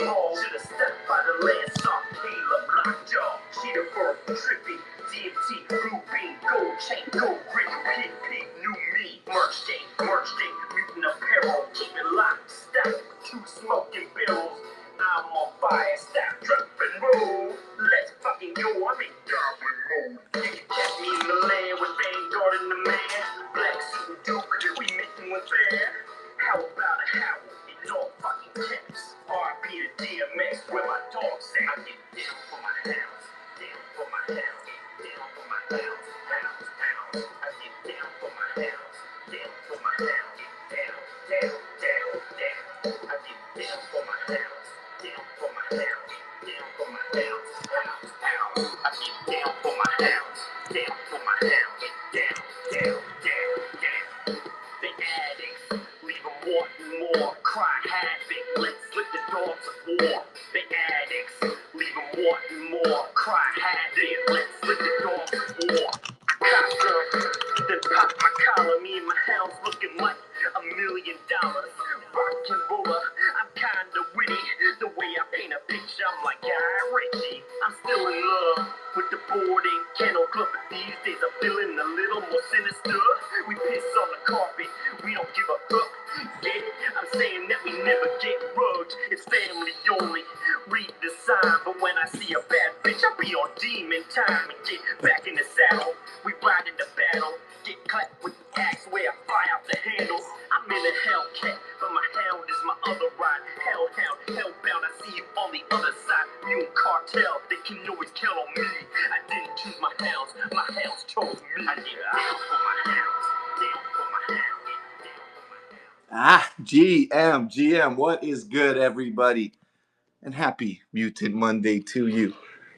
mall. Should've stepped by the last song. Caleb, lockjaw, cheater for a trippy. DMT, blue bean, gold chain, gold ring, peep, new me. Merch day, mutant apparel. Keep it locked, stacked with 2 smoking barrels. I'm on fire, stop, drop, and roll. Let's fucking go, I'm in Darwin mode. You can catch me in the land with Vanguard and the man. Black suit and Duke, we mixing with fair. How about a howl in all fucking caps? RP to DMX, where my dogs at. I get down for my house, down for my house, down for my house, house. I get down for my house, down for my house, down. I get down for my house, down for my house, down for my house, house. I get down for my house, down for my house, down. The addicts, leave them wanting more. Cry havoc, let's slip the dogs of war. The addicts, leave them wanting more. Cry havoc, let's slip the dogs of war. I cop some, then pop my collar. Me and my house looking like $1 million. Rock and roller, I'm kinda witty. The way I paint a picture, I'm like Guy Ritchie. I'm still in love with the boarding kennel club, but these days I'm feeling a little more sinister. We piss on the carpet, we don't give a fuck. Get it? I'm saying that we never get rugged. It's family only. Read the sign, but when I see a bad bitch, I'll be on demon time and get back in the saddle. We ride into battle, get clapped with the axe where I fly out the handles. I'm in a Hellcat, but my hound is my other ride. Hellhound, hellbound, I see you on the other side. Mule cartel, they can always count on me. I didn't choose my hounds chose me. I get down for my hounds, down for my hounds, down for my hounds. GM, what is good, everybody? And happy Mutant Monday to you.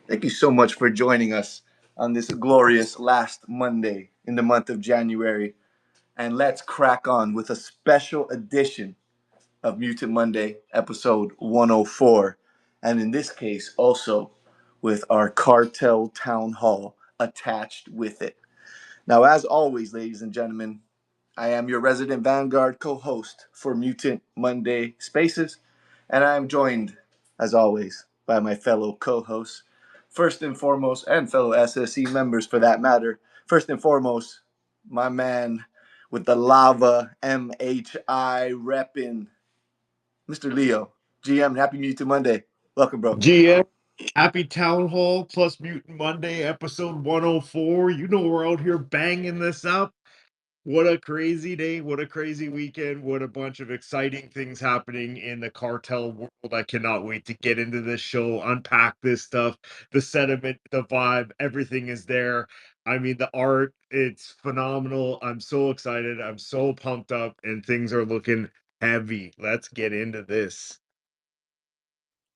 Thank you so much for joining us on this glorious last Monday in the month of January. And let's crack on with a special edition of Mutant Monday, episode 104. And in this case, also with our cartel town hall attached with it. Now, as always, ladies and gentlemen, I am your resident Vanguard co-host for Mutant Monday Spaces, and I am joined, as always, by my fellow co-hosts, first and foremost, and fellow SSE members for that matter. First and foremost, my man with the lava MHI repping, Mr. Leo. GM, happy Mutant Monday. Welcome, bro. GM, happy Town Hall plus Mutant Monday, episode 104. You know we're out here banging this up. What a crazy day. What a crazy weekend. What a bunch of exciting things happening in the cartel world. I cannot wait to get into this show, unpack this stuff, the sentiment, the vibe, everything is there. I mean, the art, it's phenomenal. I'm so excited. I'm so pumped up, and things are looking heavy. Let's get into this.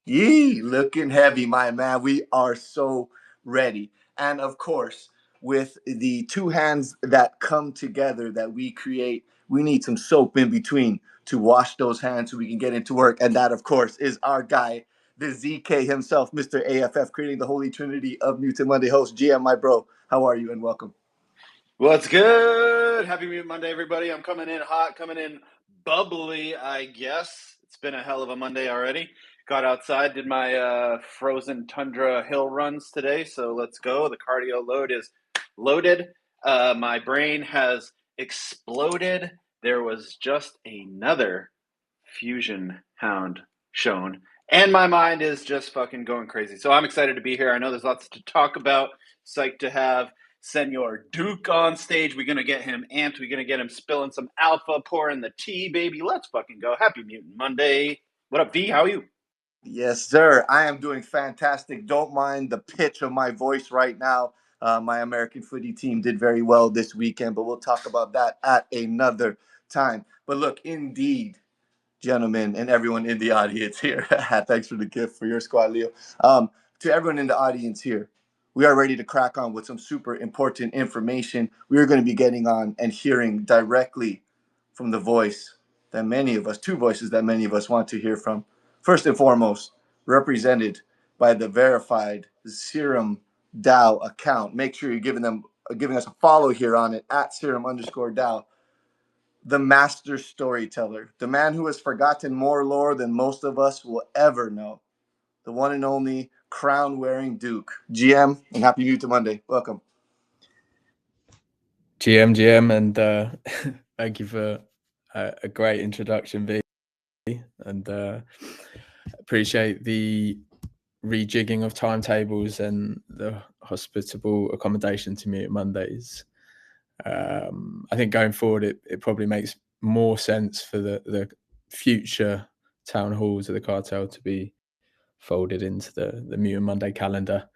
Yee, looking heavy, my man. We are so ready. And of course, with the two hands that come together that we create, we need some soap in between to wash those hands so we can get into work. And that, of course, is our guy, the ZK himself, Mr. AFF, creating the holy trinity of Mutant Monday host. GM, my bro, how are you and welcome? What's good? Happy Mutant Monday, everybody. I'm coming in hot, coming in bubbly, I guess. It's been a hell of a Monday already. Got outside, did my frozen tundra hill runs today, so let's go. The cardio load is loaded. My brain has exploded. There was just another fusion hound shown, and my mind is just fucking going crazy. So I'm excited to be here. I know there's lots to talk about. Psyched to have Senor Duke on stage. We're gonna get him amped. We're gonna get him spilling some alpha, pouring the tea, baby. Let's fucking go. Happy Mutant Monday. What up, V? How are you? Yes, sir. I am doing fantastic. Don't mind the pitch of my voice right now. My American footy team did very well this weekend, but we'll talk about that at another time. But look, indeed, gentlemen, and everyone in the audience here, thanks for the gift for your squad, Leo. To everyone in the audience here, we are ready to crack on with some super important information. We are going to be getting on and hearing directly from the voice that many of us, two voices that many of us want to hear from. First and foremost, represented by the verified Serum DAO account. Make sure you're giving us a follow here on it at Serum_DAO. the master storyteller, the man who has forgotten more lore than most of us will ever know, the one and only crown-wearing Duke. GM, and happy Mutant Monday. Welcome. GM, and thank you for a great introduction, V, and appreciate the rejigging of timetables and the hospitable accommodation to Mutant Mondays. I think going forward, it probably makes more sense for the future town halls of the cartel to be folded into the Mutant Monday calendar,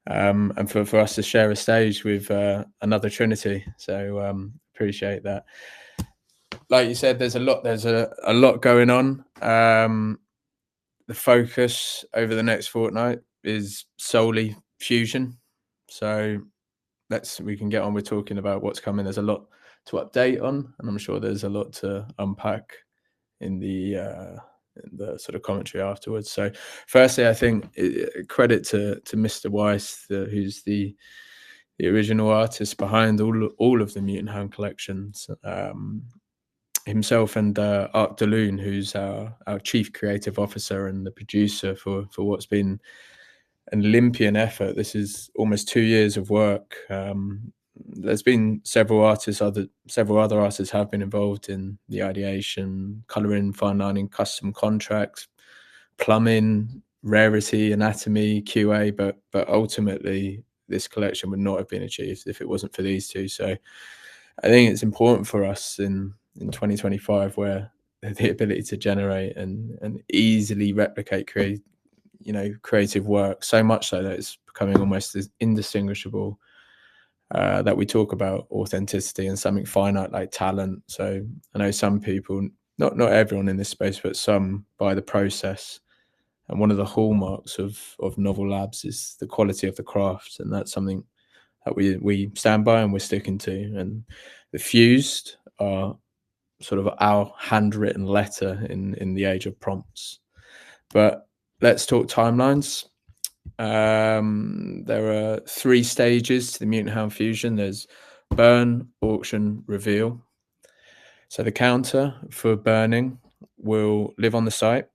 and for us to share a stage with another Trinity. So appreciate that. Like you said, there's a lot going on. The focus over the next fortnight is solely fusion. So we can get on with talking about what's coming. There's a lot to update on, and I'm sure there's a lot to unpack in the sort of commentary afterwards. So firstly, I think credit to Mr. Weiss, who's the original artist behind all of the Mutant Hound collections. Himself and Art DeLune, who's our chief creative officer and the producer for what's been an Olympian effort. This is almost 2 years of work. There's been several other artists have been involved in the ideation, colouring, fine lining, custom contracts, plumbing, rarity, anatomy, QA, but ultimately this collection would not have been achieved if it wasn't for these two. So I think it's important for us in 2025, where the ability to generate and easily replicate creative work, so much so that it's becoming almost as indistinguishable, that we talk about authenticity and something finite like talent. So I know some people, not everyone in this space, but some, buy the process. And one of the hallmarks of Novel Labs is the quality of the craft, and that's something that we stand by and we're sticking to. And the Fused are sort of our handwritten letter in the age of prompts. But let's talk timelines. There are 3 stages to the Mutant Hound fusion. There's burn, auction, reveal. So the counter for burning will live on the site,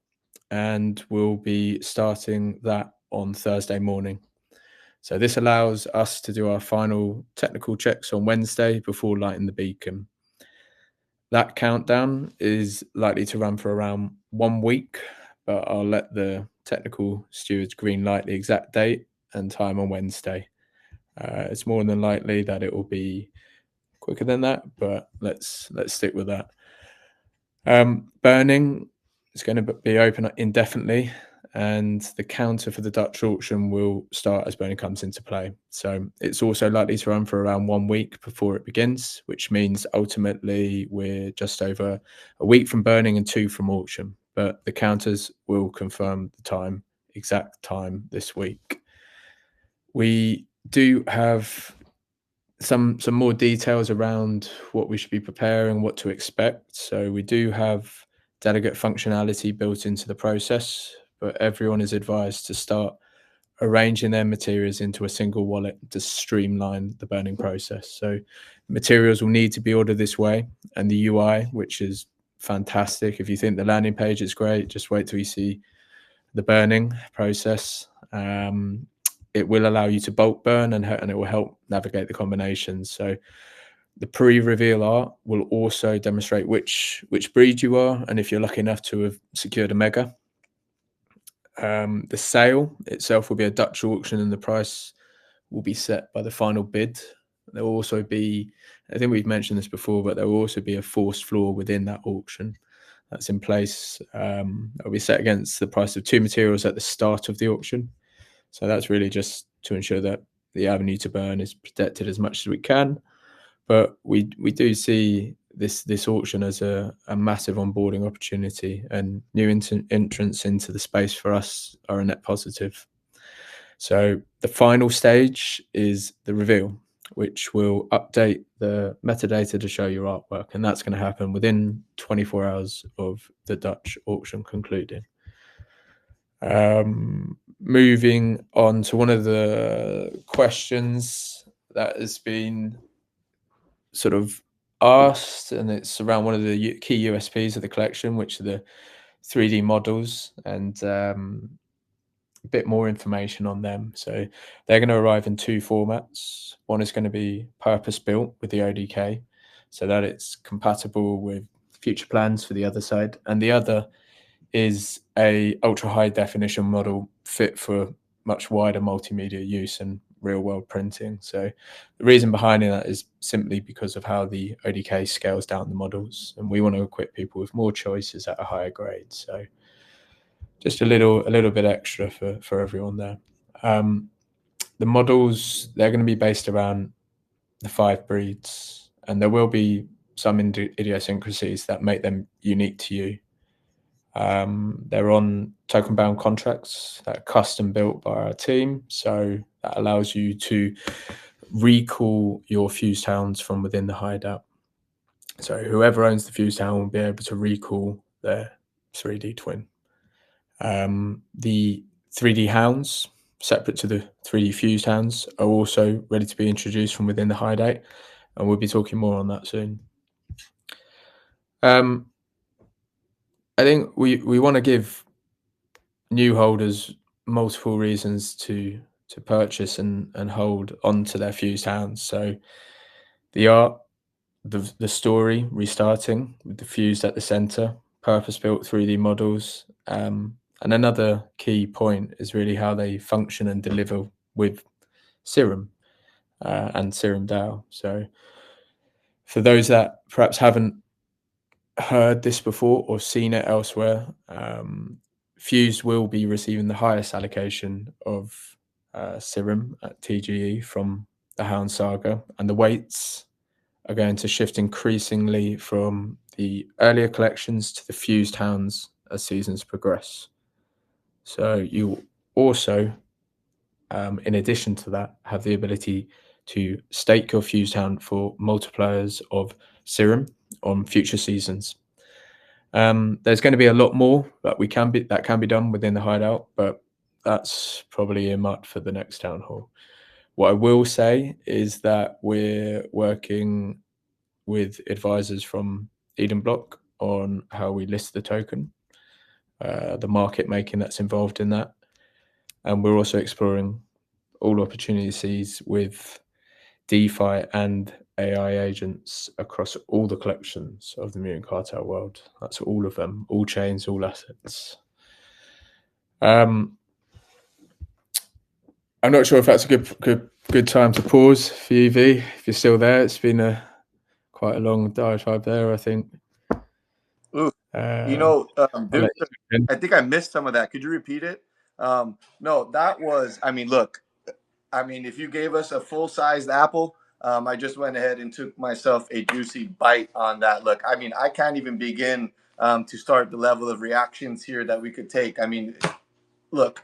and we'll be starting that on Thursday morning. So this allows us to do our final technical checks on Wednesday before lighting the beacon. That countdown is likely to run for around 1 week, but I'll let the technical stewards green light the exact date and time on Wednesday. It's more than likely that it will be quicker than that, but let's stick with that. Burning is going to be open indefinitely, and the counter for the Dutch auction will start as burning comes into play. So it's also likely to run for around 1 week before it begins, which means ultimately we're just over a week from burning and 2 from auction. But the counters will confirm the exact time this week. We do have some more details around what we should be preparing, what to expect. So we do have delegate functionality built into the process, but everyone is advised to start arranging their materials into a single wallet to streamline the burning process. So materials will need to be ordered this way, and the UI, which is fantastic. If you think the landing page is great, just wait till you see the burning process. It will allow you to bulk burn, and it will help navigate the combinations. So the pre-reveal art will also demonstrate which breed you are, and if you're lucky enough to have secured a mega. The sale itself will be a Dutch auction, and the price will be set by the final bid. There will also be, I think we've mentioned this before, but there will also be a forced floor within that auction that's in place. It will be set against the price of 2 materials at the start of the auction. So that's really just to ensure that the avenue to burn is protected as much as we can. But we do see this auction as a massive onboarding opportunity, and new entrants into the space for us are a net positive. So the final stage is the reveal, which will update the metadata to show your artwork, and that's going to happen within 24 hours of the Dutch auction concluding. Moving on to one of the questions that has been sort of asked, and it's around one of the key USPs of the collection, which are the 3D models, and a bit more information on them. So they're going to arrive in two formats. One is going to be purpose built with the ODK, so that it's compatible with future plans for the other side, and the other is a ultra high definition model fit for much wider multimedia use and real world printing. So the reason behind that is simply because of how the ODK scales down the models, and we want to equip people with more choices at a higher grade. So just a little bit extra for everyone there. The models, they're going to be based around the 5 breeds, and there will be some idiosyncrasies that make them unique to you. They're on token bound contracts that are custom built by our team, so that allows you to recall your fused hounds from within the hideout. So whoever owns the fused hound will be able to recall their 3D twin. The 3D hounds, separate to the 3D fused hounds, are also ready to be introduced from within the hideout, and we'll be talking more on that soon. I think we want to give new holders multiple reasons to purchase and hold onto their fused hounds. So the art, the story restarting with the fused at the center, purpose-built 3D models, and another key point is really how they function and deliver with Serum and Serum DAO. So for those that perhaps haven't heard this before or seen it elsewhere, Fused will be receiving the highest allocation of Serum at TGE from the Hound Saga, and the weights are going to shift increasingly from the earlier collections to the Fused Hounds as seasons progress. So you also, in addition to that, have the ability to stake your Fused Hound for multipliers of Serum on future seasons. There's going to be a lot more that can be done within the hideout, but that's probably earmarked for the next town hall. What I will say is that we're working with advisors from Eden Block on how we list the token, the market making that's involved in that, and we're also exploring all opportunities with DeFi and AI agents across all the collections of the Mutant Cartel world. That's all of them, all chains, all assets. I'm not sure if that's a good time to pause for you, V. If you're still there, it's been quite a long diatribe there, I think. Ooh, Duke, I think I missed some of that. Could you repeat it? No, that was, look, if you gave us a full-sized apple, I just went ahead and took myself a juicy bite on that. Look, I can't even begin to start the level of reactions here that we could take. Look,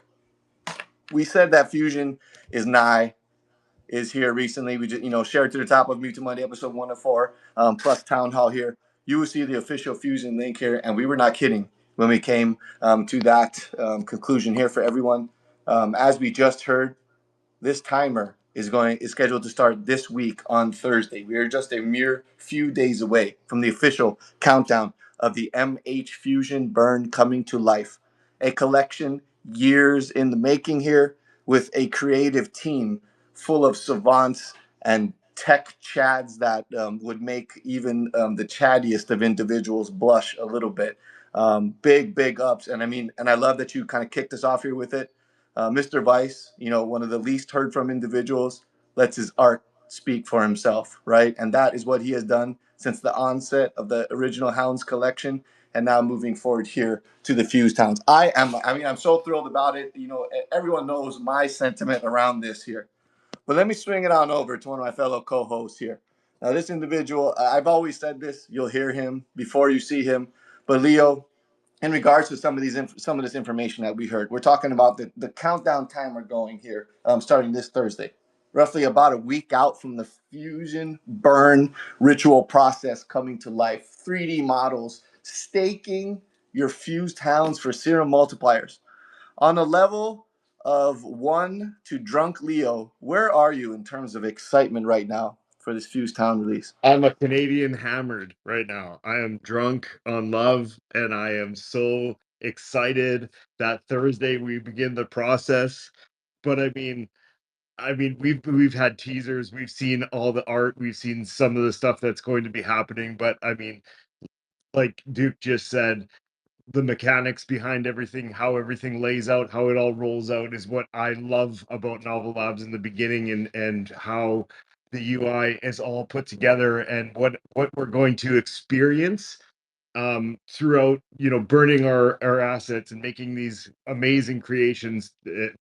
we said that Fusion is here recently. We just, shared to the top of Mutant Monday episode 104, plus Town Hall here. You will see the official Fusion link here, and we were not kidding when we came to that conclusion here for everyone. As we just heard, this timer is scheduled to start this week on Thursday. We are just a mere few days away from the official countdown of the MH Fusion burn coming to life. A collection years in the making here, with a creative team full of savants and tech chads that would make even the chattiest of individuals blush a little bit. Big ups. And I love that you kind of kicked us off here with it. Mr. Vice, one of the least heard from individuals, lets his art speak for himself, right? And that is what he has done since the onset of the original Hounds collection, and now moving forward here to the Fused Hounds. I'm so thrilled about it. Everyone knows my sentiment around this here. But let me swing it on over to one of my fellow co-hosts here. Now, this individual, I've always said this, you'll hear him before you see him, but Leo, in regards to some of this information that we heard, we're talking about the countdown timer going here, starting this Thursday, roughly about a week out from the fusion burn ritual process coming to life. 3D models, staking your fused hounds for serum multipliers. On a level of 1 to drunk Leo, where are you in terms of excitement right now for this Fuse Town release? I'm a Canadian hammered right now. I am drunk on love, and I am so excited that Thursday we begin the process. But I mean, we've had teasers, we've seen all the art, we've seen some of the stuff that's going to be happening. But I mean, like Duke just said, the mechanics behind everything, how everything lays out, how it all rolls out is what I love about Novel Labs in the beginning, and how the UI is all put together, and what we're going to experience throughout, burning our assets and making these amazing creations,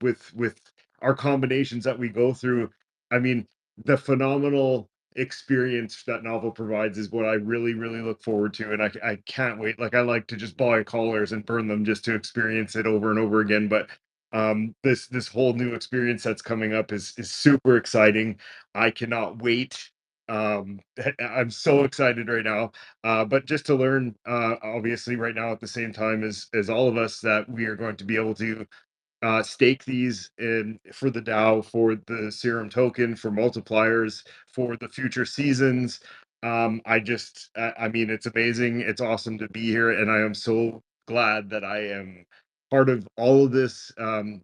with our combinations that we go through. I mean, the phenomenal experience that novel provides is what I really, really look forward to, and I can't wait. Like, I like to just buy collars and burn them just to experience it over and over again. But this whole new experience that's coming up is super exciting. I cannot wait. um I'm so excited right now. But just to learn, obviously, right now at the same time as all of us, that we are going to be able to stake these in for the DAO, for the serum token, for multipliers, for the future seasons. I mean, it's amazing. It's awesome to be here, and I am so glad that I am part of all of this,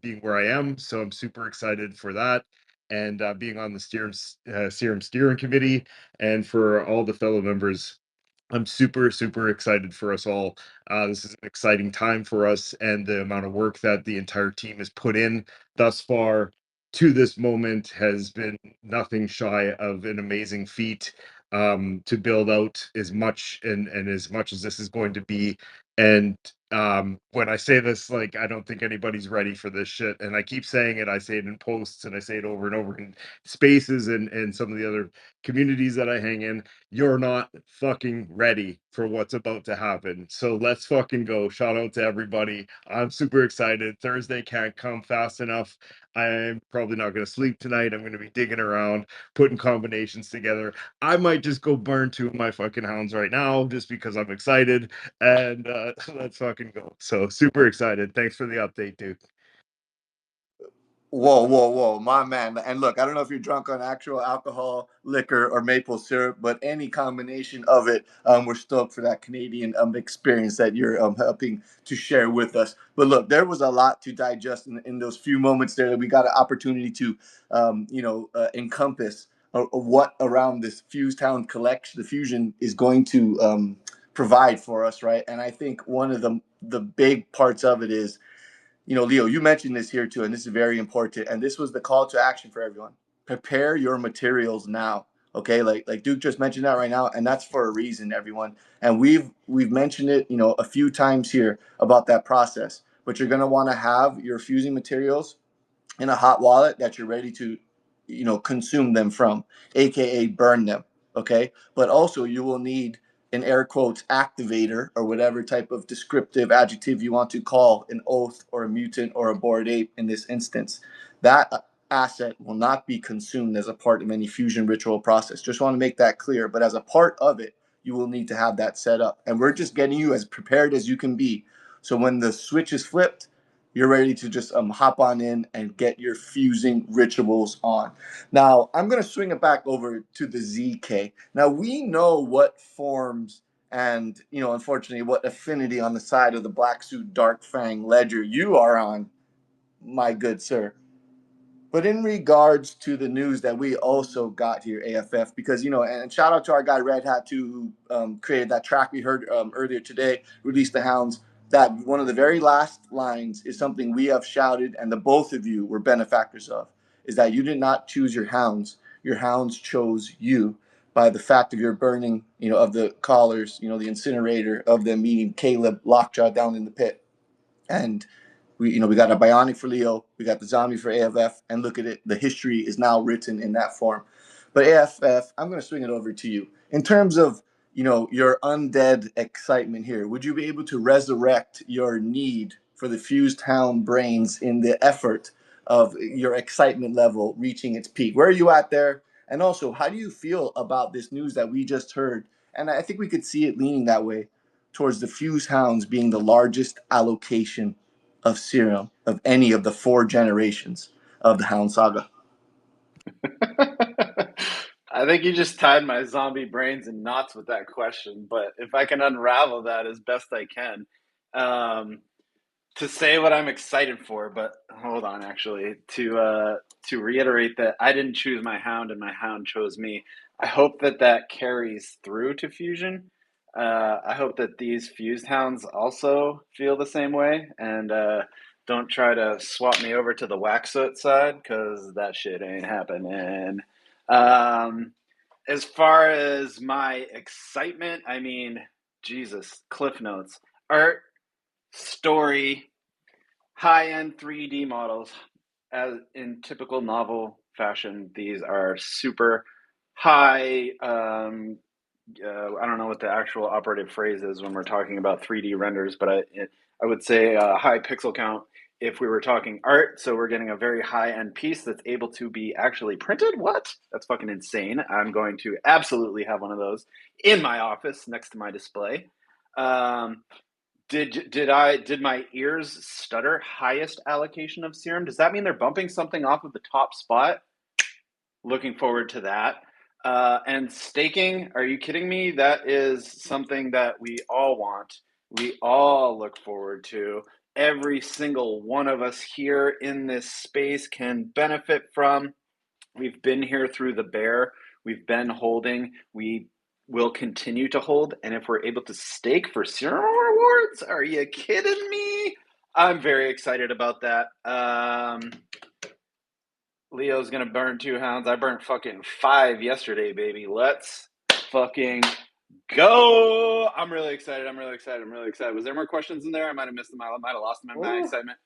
being where I am. So I'm super excited for that, and being on the serum steering committee, and for all the fellow members. I'm super, super excited for us all. This is an exciting time for us, and the amount of work that the entire team has put in thus far to this moment has been nothing shy of an amazing feat, to build out as much, and as much as this is going to be. And when I say this, like, I don't think anybody's ready for this shit. And I keep saying it, I say it in posts, and I say it over and over in spaces, and some of the other communities that I hang in. You're not fucking ready for what's about to happen. So let's fucking go. Shout out to everybody. I'm super excited. Thursday can't come fast enough. I'm probably not going to sleep tonight. I'm going to be digging around, putting combinations together. I might just go burn two of my fucking hounds right now just because I'm excited. And let's fucking go. So super excited. Thanks for the update, Duke. Whoa, my man. And look, I don't know if you're drunk on actual alcohol, liquor, or maple syrup, but any combination of it, we're stoked for that Canadian experience that you're helping to share with us. But look, there was a lot to digest in those few moments there that we got an opportunity to, encompass what around this Fuse Town collection, the Fusion, is going to provide for us, right? And I think one of the big parts of it is, Leo, you mentioned this here too, and this is very important. And this was the call to action for everyone. Prepare your materials now. Okay, like Duke just mentioned that right now, and that's for a reason, everyone. And we've mentioned it, a few times here about that process. But you're gonna want to have your fusing materials in a hot wallet that you're ready to, consume them from, aka burn them. Okay, but also you will need an air quotes activator, or whatever type of descriptive adjective you want to call an oath or a mutant or a bored ape in this instance. That asset will not be consumed as a part of any fusion ritual process. Just want to make that clear. But as a part of it, you will need to have that set up. And we're just getting you as prepared as you can be. So when the switch is flipped, you're ready to just hop on in and get your fusing rituals on. Now, I'm going to swing it back over to the ZK. Now, we know what forms and, unfortunately, what affinity on the side of the Black Suit Dark Fang ledger you are on, my good sir. But in regards to the news that we also got here, AFF, because, and shout out to our guy Red Hat too, who created that track we heard earlier today, Release the Hounds. That one of the very last lines is something we have shouted, and the both of you were benefactors of, is that you did not choose your hounds chose you, by the fact of your burning, of the collars, the incinerator of them meeting Caleb Lockjaw down in the pit. And we got a bionic for Leo, we got the zombie for AFF, and look at it, the history is now written in that form. But AFF, I'm going to swing it over to you. In terms of, your undead excitement here, would you be able to resurrect your need for the Fused Hound brains in the effort of your excitement level reaching its peak? Where are you at there? And also, how do you feel about this news that we just heard? And I think we could see it leaning that way towards the Fuse Hounds being the largest allocation of serum of any of the 4 generations of the Hound Saga. I think you just tied my zombie brains in knots with that question, but if I can unravel that as best I can, to say what I'm excited for, but hold on, actually, to reiterate that I didn't choose my hound and my hound chose me. I hope that that carries through to Fusion. I hope that these fused hounds also feel the same way and don't try to swap me over to the Waxfoot side because that shit ain't happening. As far as my excitement, I mean, Jesus, Cliff Notes, art, story, high-end 3D models. As in typical novel fashion, these are super high. I don't know what the actual operative phrase is when we're talking about 3D renders, but I would say high pixel count if we were talking art. So we're getting a very high-end piece that's able to be actually printed. What? That's fucking insane. I'm going to absolutely have one of those in my office next to my display. Did my ears stutter? Highest allocation of serum? Does that mean they're bumping something off of the top spot? Looking forward to that. And staking, are you kidding me? That is something that we all want. We all look forward to. Every single one of us here in this space can benefit from. We've been here through the bear. We've been holding. We will continue to hold. And if we're able to stake for serum rewards, are you kidding me? I'm very excited about that. Leo's gonna burn 2 hounds. I burnt fucking 5 yesterday, baby. Let's fucking go. I'm really excited. Was there more questions in there? I might have missed them. I might have lost them in my excitement.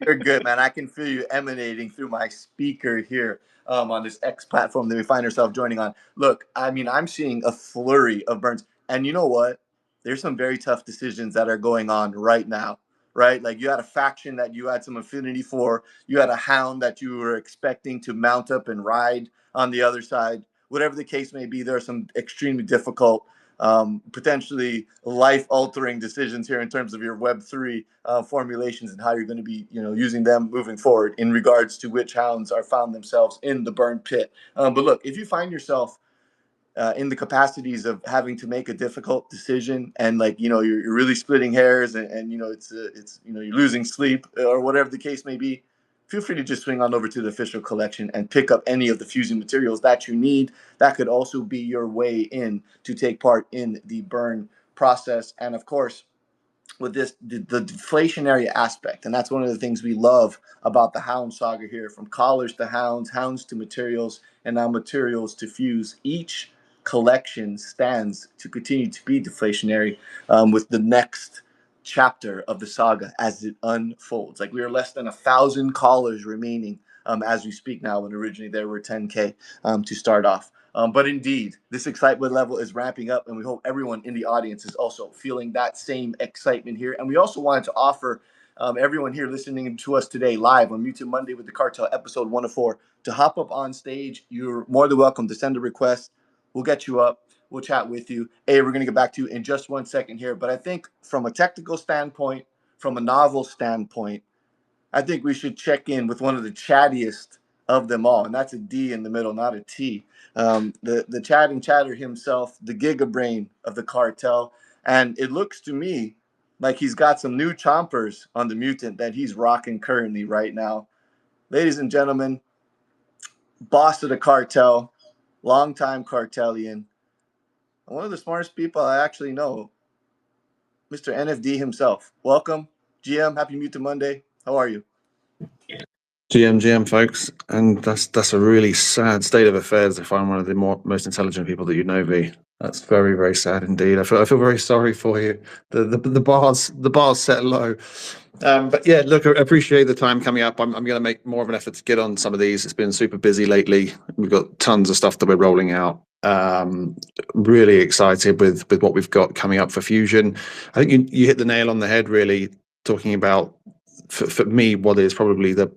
You're good, man. I can feel you emanating through my speaker here on this X platform that we find ourselves joining on. Look, I mean, I'm seeing a flurry of burns. And you know what? There's some very tough decisions that are going on right now, right? Like you had a faction that you had some affinity for. You had a hound that you were expecting to mount up and ride on the other side. Whatever the case may be, there are some extremely difficult potentially life-altering decisions here in terms of your Web3 formulations and how you're going to be, using them moving forward in regards to which hounds are found themselves in the burn pit. But look, if you find yourself in the capacities of having to make a difficult decision and you're really splitting hairs and it's you're losing sleep or whatever the case may be, feel free to just swing on over to the official collection and pick up any of the fusing materials that you need. That could also be your way in to take part in the burn process. And of course, with this the deflationary aspect, and that's one of the things we love about the hound saga here, from collars to hounds, hounds to materials, and now materials to fuse. Each collection stands to continue to be deflationary with the next chapter of the saga as it unfolds. Like, we are less than 1,000 collars remaining as we speak now, when originally there were 10K to start off. But indeed, this excitement level is ramping up, and we hope everyone in the audience is also feeling that same excitement here. And we also wanted to offer everyone here listening to us today live on Mutant Monday with the Cartel, episode 104, to hop up on stage. You're more than welcome to send a request. We'll get you up. We'll chat with you. Hey, we're going to get back to you in just 1 second here. But I think from a technical standpoint, from a novel standpoint, I think we should check in with one of the chattiest of them all, and that's a D in the middle, not a T. The chatting chatter himself, the giga brain of the cartel, and it looks to me like he's got some new chompers on the mutant that he's rocking currently right now. Ladies and gentlemen, boss of the cartel, longtime cartelian, and one of the smartest people I actually know, Mr. NFD himself. Welcome, GM. Happy Mutant Monday. How are you? GM, folks, and that's a really sad state of affairs if I'm one of the most intelligent people that you know, V. That's very, very sad indeed. I feel very sorry for you. The bars set low. But yeah, look, I appreciate the time coming up. I'm going to make more of an effort to get on some of these. It's been super busy lately. We've got tons of stuff that we're rolling out. Really excited with what we've got coming up for Fusion. I think you hit the nail on the head, really, talking about, for me, what is probably the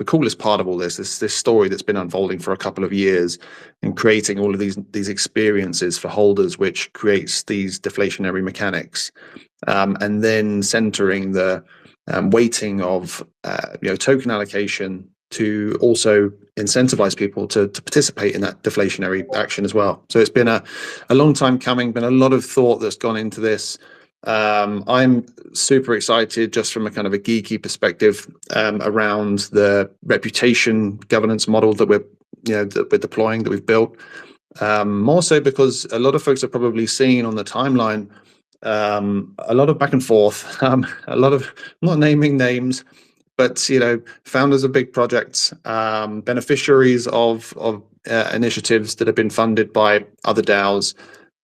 coolest part of all this story that's been unfolding for a couple of years, and creating all of these experiences for holders, which creates these deflationary mechanics, and then centering the weighting of token allocation to also incentivize people to participate in that deflationary action as well. So it's been a long time coming, been a lot of thought that's gone into this. I'm super excited just from a kind of a geeky perspective around the reputation governance model that we're deploying, that we've built. More so because a lot of folks are probably seeing on the timeline a lot of back and forth, a lot of, not naming names, but founders of big projects, beneficiaries of initiatives that have been funded by other DAOs.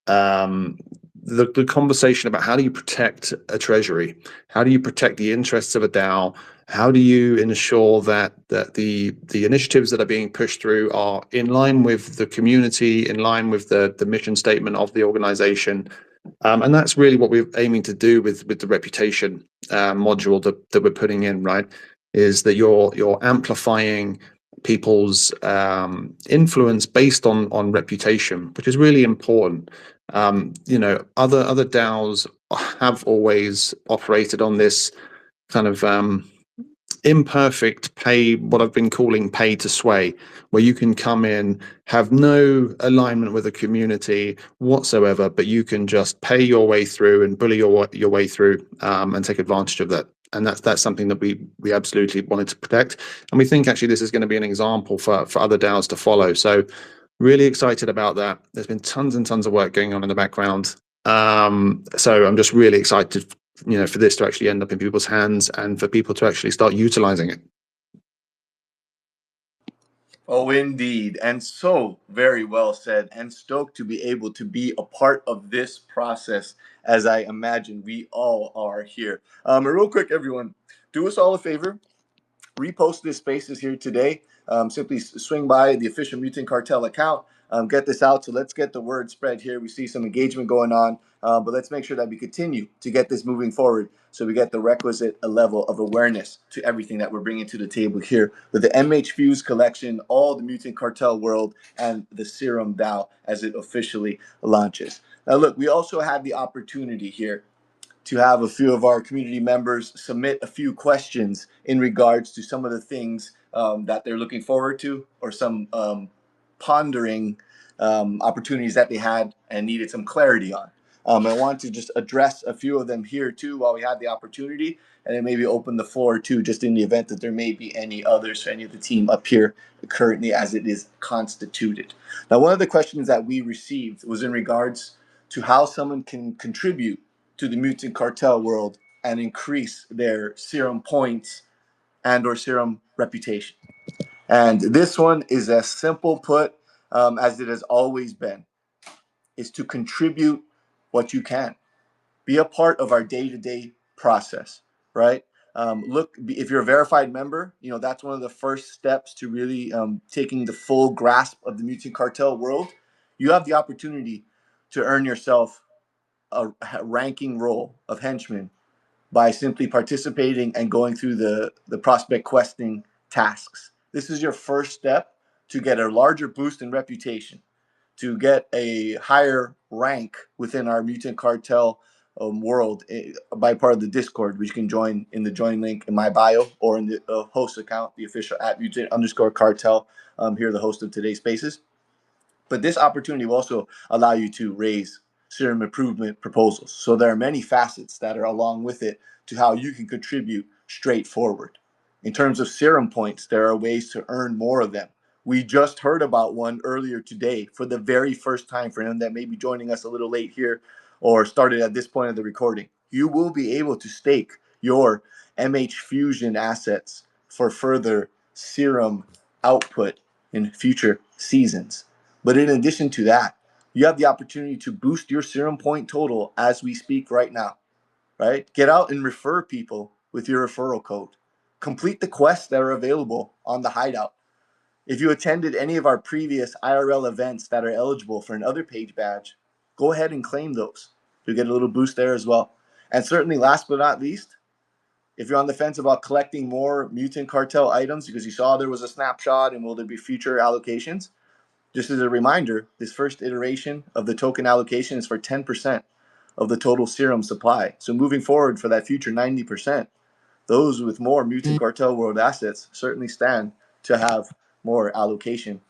The conversation about how do you protect a treasury, how do you protect the interests of a DAO, how do you ensure that the initiatives that are being pushed through are in line with the community, in line with the mission statement of the organization. And that's really what we're aiming to do with the reputation module that we're putting in, right? Is that you're amplifying people's influence based on reputation, which is really important. Other DAOs have always operated on this kind of imperfect what I've been calling pay to sway, where you can come in, have no alignment with the community whatsoever, but you can just pay your way through and bully your way through and take advantage of that. And that's something that we absolutely wanted to protect. And we think actually this is going to be an example for other DAOs to follow. So really excited about that. There's been tons and tons of work going on in the background. So I'm just really excited for this to actually end up in people's hands and for people to actually start utilizing it. Oh, indeed. And so very well said, and stoked to be able to be a part of this process, as I imagine we all are here. And real quick, everyone, do us all a favor. Repost this Spaces here today. Simply swing by the official Mutant Cartel account. Get this out. So let's get the word spread here. We see some engagement going on, but let's make sure that we continue to get this moving forward so we get the requisite level of awareness to everything that we're bringing to the table here with the MH Fuse collection, all the Mutant Cartel world, and the Serum DAO as it officially launches. Now, look, we also had the opportunity here to have a few of our community members submit a few questions in regards to some of the things that they're looking forward to, or some pondering opportunities that they had and needed some clarity on. I want to just address a few of them here too while we have the opportunity, and then maybe open the floor too, just in the event that there may be any others for any of the team up here currently as it is constituted. Now, one of the questions that we received was in regards to how someone can contribute to the Mutant Cartel world and increase their Serum points and or Serum reputation. And this one is as simple put as it has always been, is to contribute what you can. Be a part of our day-to-day process, right? Look, if you're a verified member, that's one of the first steps to really taking the full grasp of the Mutant Cartel world. You have the opportunity to earn yourself a ranking role of henchman by simply participating and going through the prospect questing tasks. This is your first step to get a larger boost in reputation, to get a higher rank within our Mutant Cartel world by part of the Discord, which you can join in the join link in my bio or in the host account, the official @mutant_cartel. Here, the host of today's Spaces. But this opportunity will also allow you to raise Serum improvement proposals. So there are many facets that are along with it to how you can contribute straightforward. In terms of Serum points, there are ways to earn more of them. We just heard about one earlier today for the very first time. For them that may be joining us a little late here or started at this point of the recording, you will be able to stake your MH Fusion assets for further Serum output in future seasons. But in addition to that, you have the opportunity to boost your Serum point total as we speak right now, right? Get out and refer people with your referral code. Complete the quests that are available on the Hideout. If you attended any of our previous IRL events that are eligible for an Other Page badge, go ahead and claim those. You'll get a little boost there as well. And certainly, last but not least, if you're on the fence about collecting more Mutant Cartel items because you saw there was a snapshot and will there be future allocations, just as a reminder, this first iteration of the token allocation is for 10% of the total Serum supply. So moving forward for that future 90%, those with more Mutant Cartel World assets certainly stand to have more allocation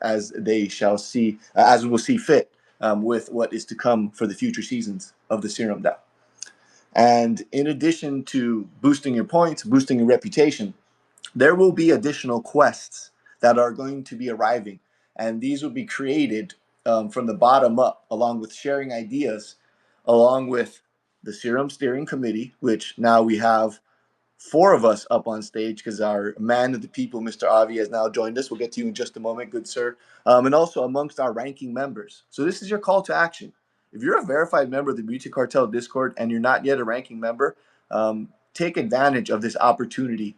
as they shall see, as we will see fit with what is to come for the future seasons of the Serum DAO. And in addition to boosting your points, boosting your reputation, there will be additional quests that are going to be arriving. And these will be created from the bottom up, along with sharing ideas, along with the Serum Steering Committee, which now we have 4 of us up on stage because our man of the people, Mr. Avi, has now joined us. We'll get to you in just a moment, good sir. And also amongst our ranking members. So this is your call to action. If you're a verified member of the Beauty Cartel Discord and you're not yet a ranking member, take advantage of this opportunity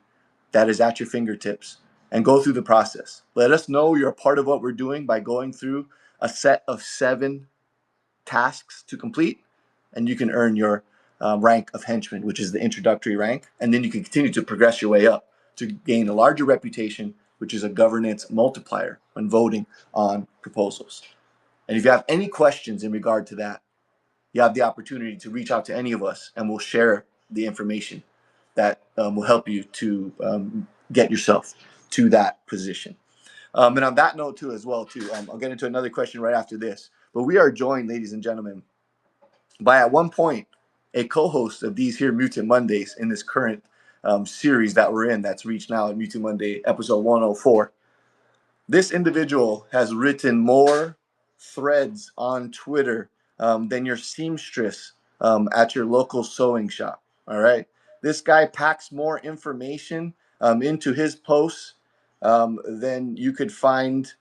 that is at your fingertips and go through the process. Let us know you're a part of what we're doing by going through a set of 7 tasks to complete, and you can earn your rank of henchman, which is the introductory rank, and then you can continue to progress your way up to gain a larger reputation, which is a governance multiplier when voting on proposals. And if you have any questions in regard to that, you have the opportunity to reach out to any of us, and we'll share the information that will help you to get yourself to that position. And on that note too, as well too, I'll get into another question right after this. But we are joined, ladies and gentlemen, by at one point a co-host of these here Mutant Mondays in this current series that we're in, that's reached now at Mutant Monday episode 104. This individual has written more threads on Twitter than your seamstress at your local sewing shop. All right. This guy packs more information into his posts than you could find,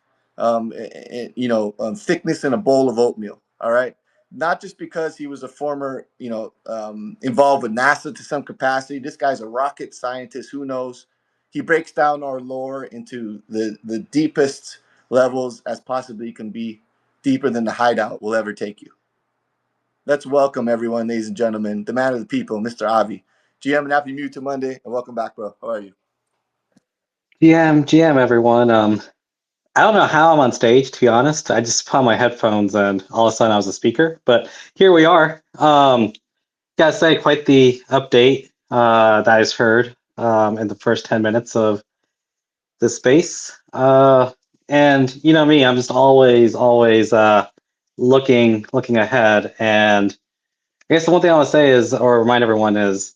thickness in a bowl of oatmeal. All right. Not just because he was a former, involved with NASA to some capacity. This guy's a rocket scientist. Who knows? He breaks down our lore into the deepest levels as possibly can be, deeper than the hideout will ever take you. Let's welcome everyone, ladies and gentlemen, the man of the people, Mr. Avi. GM, and happy Mutant Monday, and welcome back, bro. How are you? GM, everyone. I don't know how I'm on stage, to be honest. I just put on my headphones and all of a sudden I was a speaker, but here we are. Gotta say, quite the update that I just heard in the first 10 minutes of the space. And you know me, I'm just always looking ahead. And I guess the one thing I want to say is, or remind everyone is,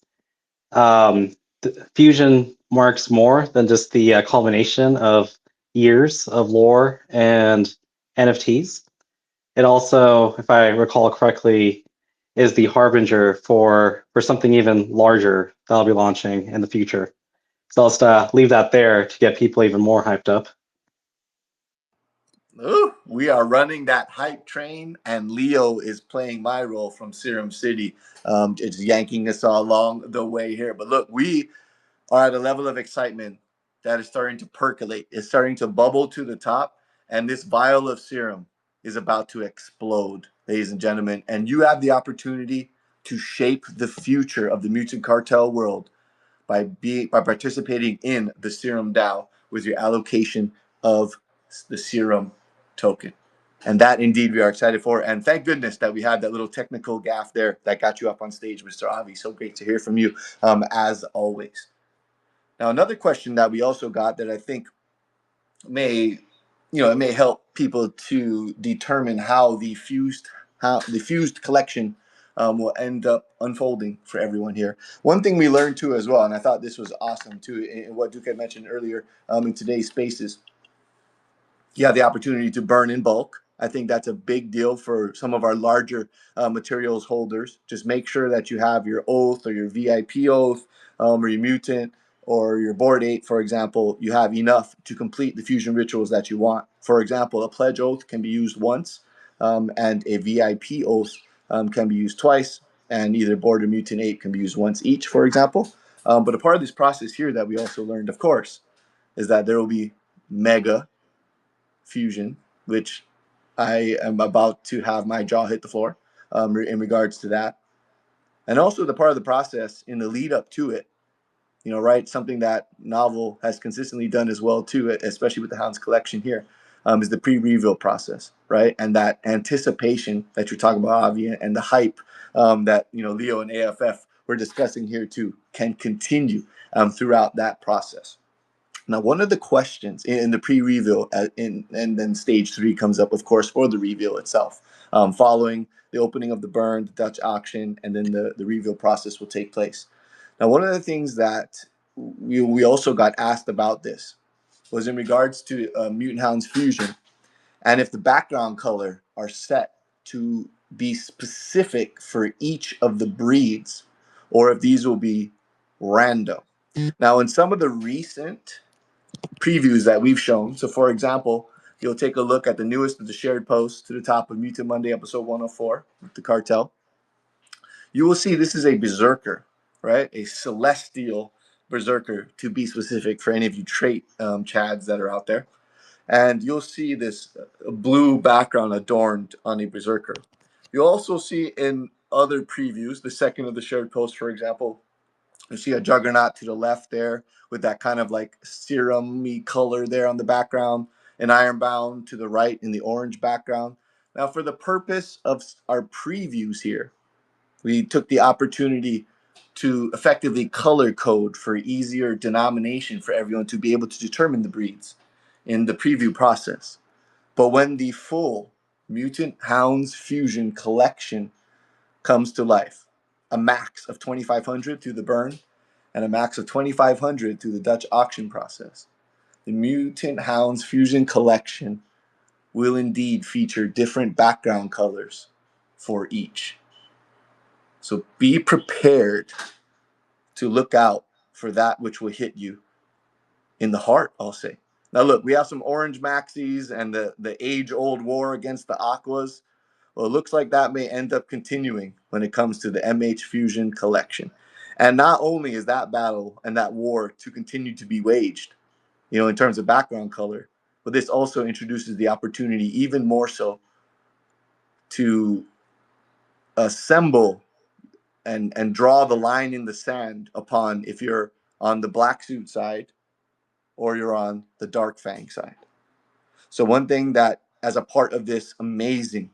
Fusion marks more than just the culmination of years of lore and NFTs. It also, if I recall correctly, is the harbinger for something even larger that'll be launching in the future. So I'll just leave that there to get people even more hyped up. Ooh, we are running that hype train, and Leo is playing my role from Serum City, just yanking us all along the way here. But look, we are at a level of excitement that is starting to percolate. It's starting to bubble to the top, and this vial of serum is about to explode, ladies and gentlemen. And you have the opportunity to shape the future of the Mutant Cartel world by participating in the Serum DAO with your allocation of the Serum token. And that indeed we are excited for. And thank goodness that we had that little technical gaffe there that got you up on stage, Mr. Avi. So great to hear from you, as always. Now, another question that we also got that I think may help people to determine how the fused collection will end up unfolding for everyone here. One thing we learned too as well, and I thought this was awesome too, in what Duke had mentioned earlier in today's spaces, you have the opportunity to burn in bulk. I think that's a big deal for some of our larger materials holders. Just make sure that you have your oath or your VIP oath or your mutant or your board 8, for example. You have enough to complete the fusion rituals that you want. For example, a pledge oath can be used once, and a VIP oath can be used twice, and either board or mutant 8 can be used once each, for example. But a part of this process here that we also learned, of course, is that there will be mega fusion, which I am about to have my jaw hit the floor in regards to that. And also the part of the process in the lead up to it, right? Something that Novel has consistently done as well too, especially with the Hounds collection here, is the pre-reveal process, right? And that anticipation that you're talking about, Avi, and the hype that, Leo and AFF were discussing here too, can continue throughout that process. Now, one of the questions in the pre-reveal, and then stage 3 comes up, of course, for the reveal itself, following the opening of the burn, the Dutch auction, and then the reveal process will take place. Now, one of the things that we also got asked about this was in regards to Mutant Hounds Fusion, and if the background color are set to be specific for each of the breeds, or if these will be random. Now, in some of the recent previews that we've shown, so for example, you'll take a look at the newest of the shared posts to the top of Mutant Monday episode 104 with the cartel. You will see this is a berserker, right? A celestial berserker, to be specific for any of you trait chads that are out there. And you'll see this blue background adorned on a berserker. You'll also see in other previews, the second of the shared post, for example, you see a juggernaut to the left there with that kind of like serum-y color there on the background, an ironbound to the right in the orange background. Now, for the purpose of our previews here, we took the opportunity to effectively color code for easier denomination for everyone to be able to determine the breeds in the preview process. But when the full Mutant Hounds Fusion collection comes to life, a max of 2,500 through the burn and a max of 2,500 through the Dutch auction process, the Mutant Hounds Fusion collection will indeed feature different background colors for each. So be prepared to look out for that which will hit you in the heart, I'll say. Now, look, we have some orange maxis and the age-old war against the aquas. Well, it looks like that may end up continuing when it comes to the MH Fusion collection. And not only is that battle and that war to continue to be waged, in terms of background color, but this also introduces the opportunity even more so to assemble and draw the line in the sand upon if you're on the black suit side or you're on the dark fang side. So one thing that, as a part of this amazing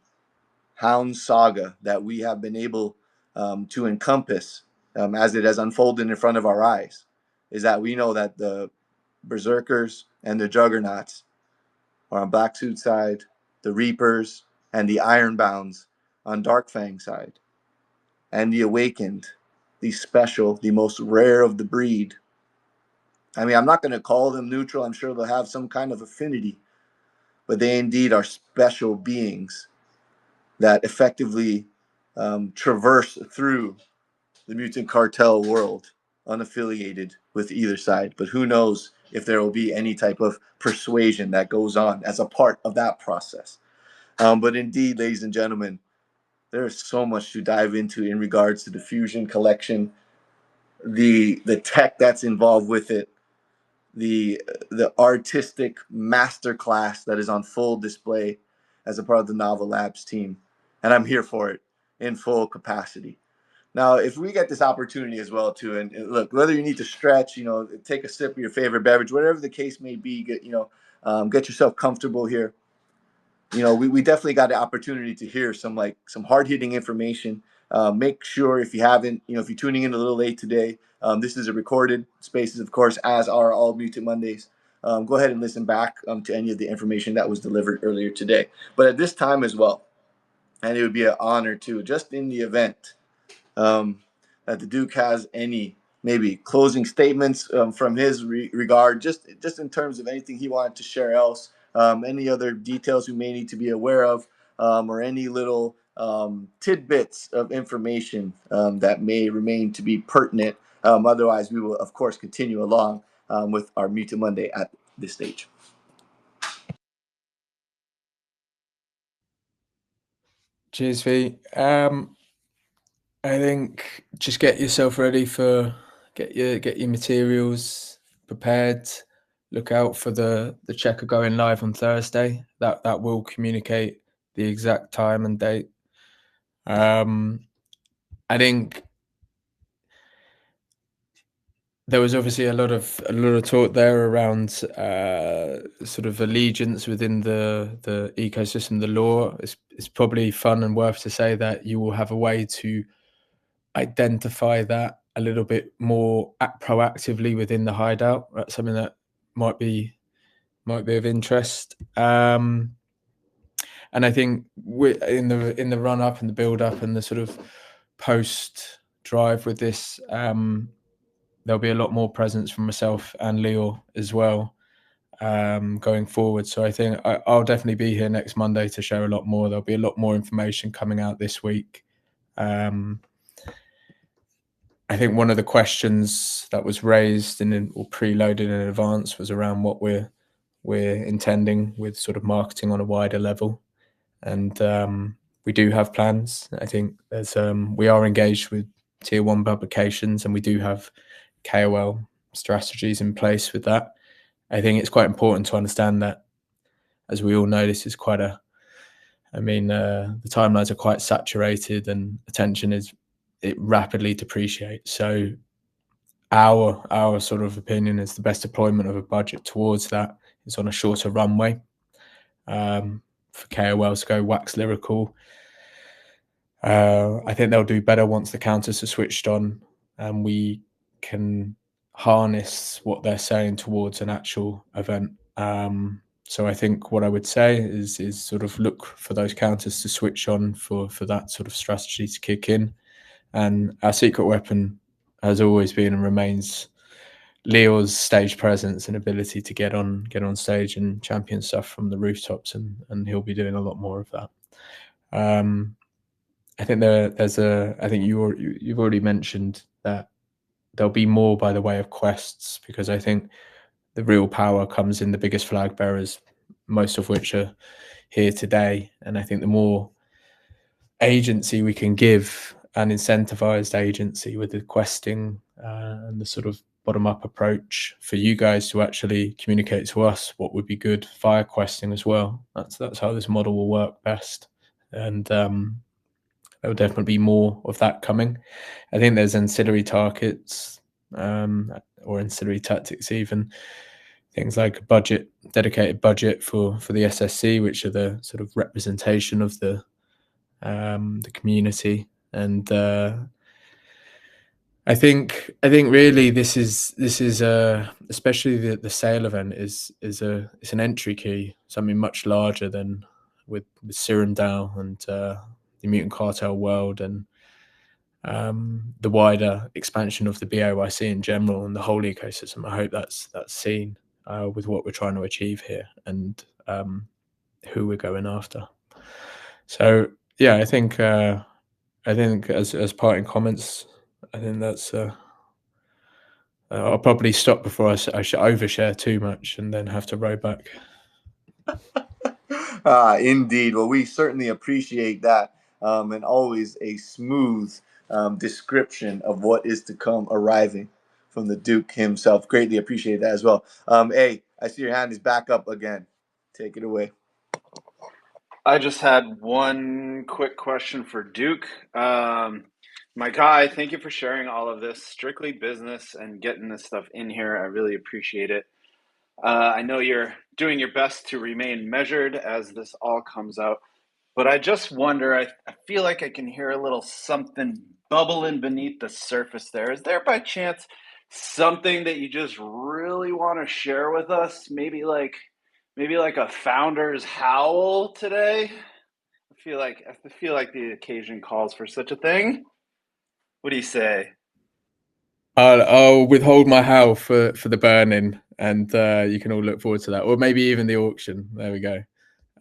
Hound saga that we have been able to encompass as it has unfolded in front of our eyes, is that we know that the berserkers and the juggernauts are on black suit side, the reapers and the ironbounds on dark fang side, and the awakened, the special, the most rare of the breed. I mean, I'm not going to call them neutral. I'm sure they'll have some kind of affinity, but they indeed are special beings that effectively traverse through the mutant cartel world, unaffiliated with either side. But who knows if there will be any type of persuasion that goes on as a part of that process. But indeed, ladies and gentlemen, there is so much to dive into in regards to the Fusion collection, the tech that's involved with it, the artistic masterclass that is on full display as a part of the Novel Labs team. And I'm here for it in full capacity. Now, if we get this opportunity as well, too, and look, whether you need to stretch, take a sip of your favorite beverage, whatever the case may be, get yourself comfortable here. We definitely got the opportunity to hear some hard-hitting information. Make sure if you haven't, if you're tuning in a little late today, this is a recorded spaces, of course, as are all Mutant Mondays. Go ahead and listen back to any of the information that was delivered earlier today. But at this time as well, and it would be an honor too, just in the event that the Duke has any maybe closing statements from his regard, just in terms of anything he wanted to share else, any other details we may need to be aware of, or any little tidbits of information that may remain to be pertinent. Otherwise, we will, of course, continue along with our Mutant Monday at this stage. Cheers, V. I think just get yourself ready get your materials prepared. Look out for the checker going live on Thursday. That will communicate the exact time and date. I think there was obviously a lot of talk there around sort of allegiance within the ecosystem, the law. It's probably fun and worth to say that you will have a way to identify that a little bit more proactively within the hideout. That's something that might be of interest. And I think in the run up and the build up and the sort of post drive with this, there'll be a lot more presence from myself and Leo as well, going forward. So I think I'll definitely be here next Monday to share a lot more. There'll be a lot more information coming out this week. I think one of the questions that was raised or preloaded in advance was around what we're intending with sort of marketing on a wider level, and we do have plans. I think there's we are engaged with tier 1 publications, and we do have KOL strategies in place with that. I think it's quite important to understand that, as we all know, this is quite the timelines are quite saturated, and attention it rapidly depreciates. So our sort of opinion is the best deployment of a budget towards that is on a shorter runway. For KOLs to go wax lyrical, I think they'll do better once the counters are switched on and we can harness what they're saying towards an actual event. So I think what I would say is sort of look for those counters to switch on for that sort of strategy to kick in. And our secret weapon has always been and remains Leo's stage presence and ability to get on stage and champion stuff from the rooftops, and he'll be doing a lot more of that. I think I think you've already mentioned that there'll be more by the way of quests, because I think the real power comes in the biggest flag bearers, most of which are here today. And I think the more agency we can give, an incentivized agency with the questing and the sort of bottom-up approach for you guys to actually communicate to us what would be good via questing as well. That's how this model will work best. And there will definitely be more of that coming. I think there's ancillary targets or ancillary tactics, even things like a dedicated budget for the SSC, which are the sort of representation of the community. And I think really this is especially the sale event is it's an entry key, something much larger than with Cyrandao and the Mutant Cartel world, and the wider expansion of the BOYC in general and the whole ecosystem. I hope that's seen with what we're trying to achieve here and who we're going after. So yeah, I think as parting comments, I think that's. I'll probably stop before I should overshare too much and then have to row back. Indeed. Well, we certainly appreciate that, and always a smooth description of what is to come arriving from the Duke himself. Greatly appreciate that as well. Hey, I see your hand is back up again. Take it away. I just had one quick question for Duke. My guy, thank you for sharing all of this. Strictly business and getting this stuff in here. I really appreciate it. I know you're doing your best to remain measured as this all comes out, but I just wonder, I feel like I can hear a little something bubbling beneath the surface there. Is there by chance something that you just really want to share with us? Maybe like a founder's howl today? I feel like the occasion calls for such a thing. What do you say? I'll withhold my howl for the burning, and you can all look forward to that, or maybe even the auction. There we go.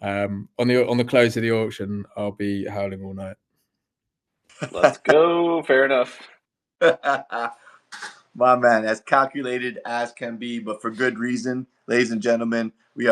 On the close of the auction, I'll be howling all night. Let's go. Fair enough. My man, as calculated as can be, but for good reason. Ladies and gentlemen, we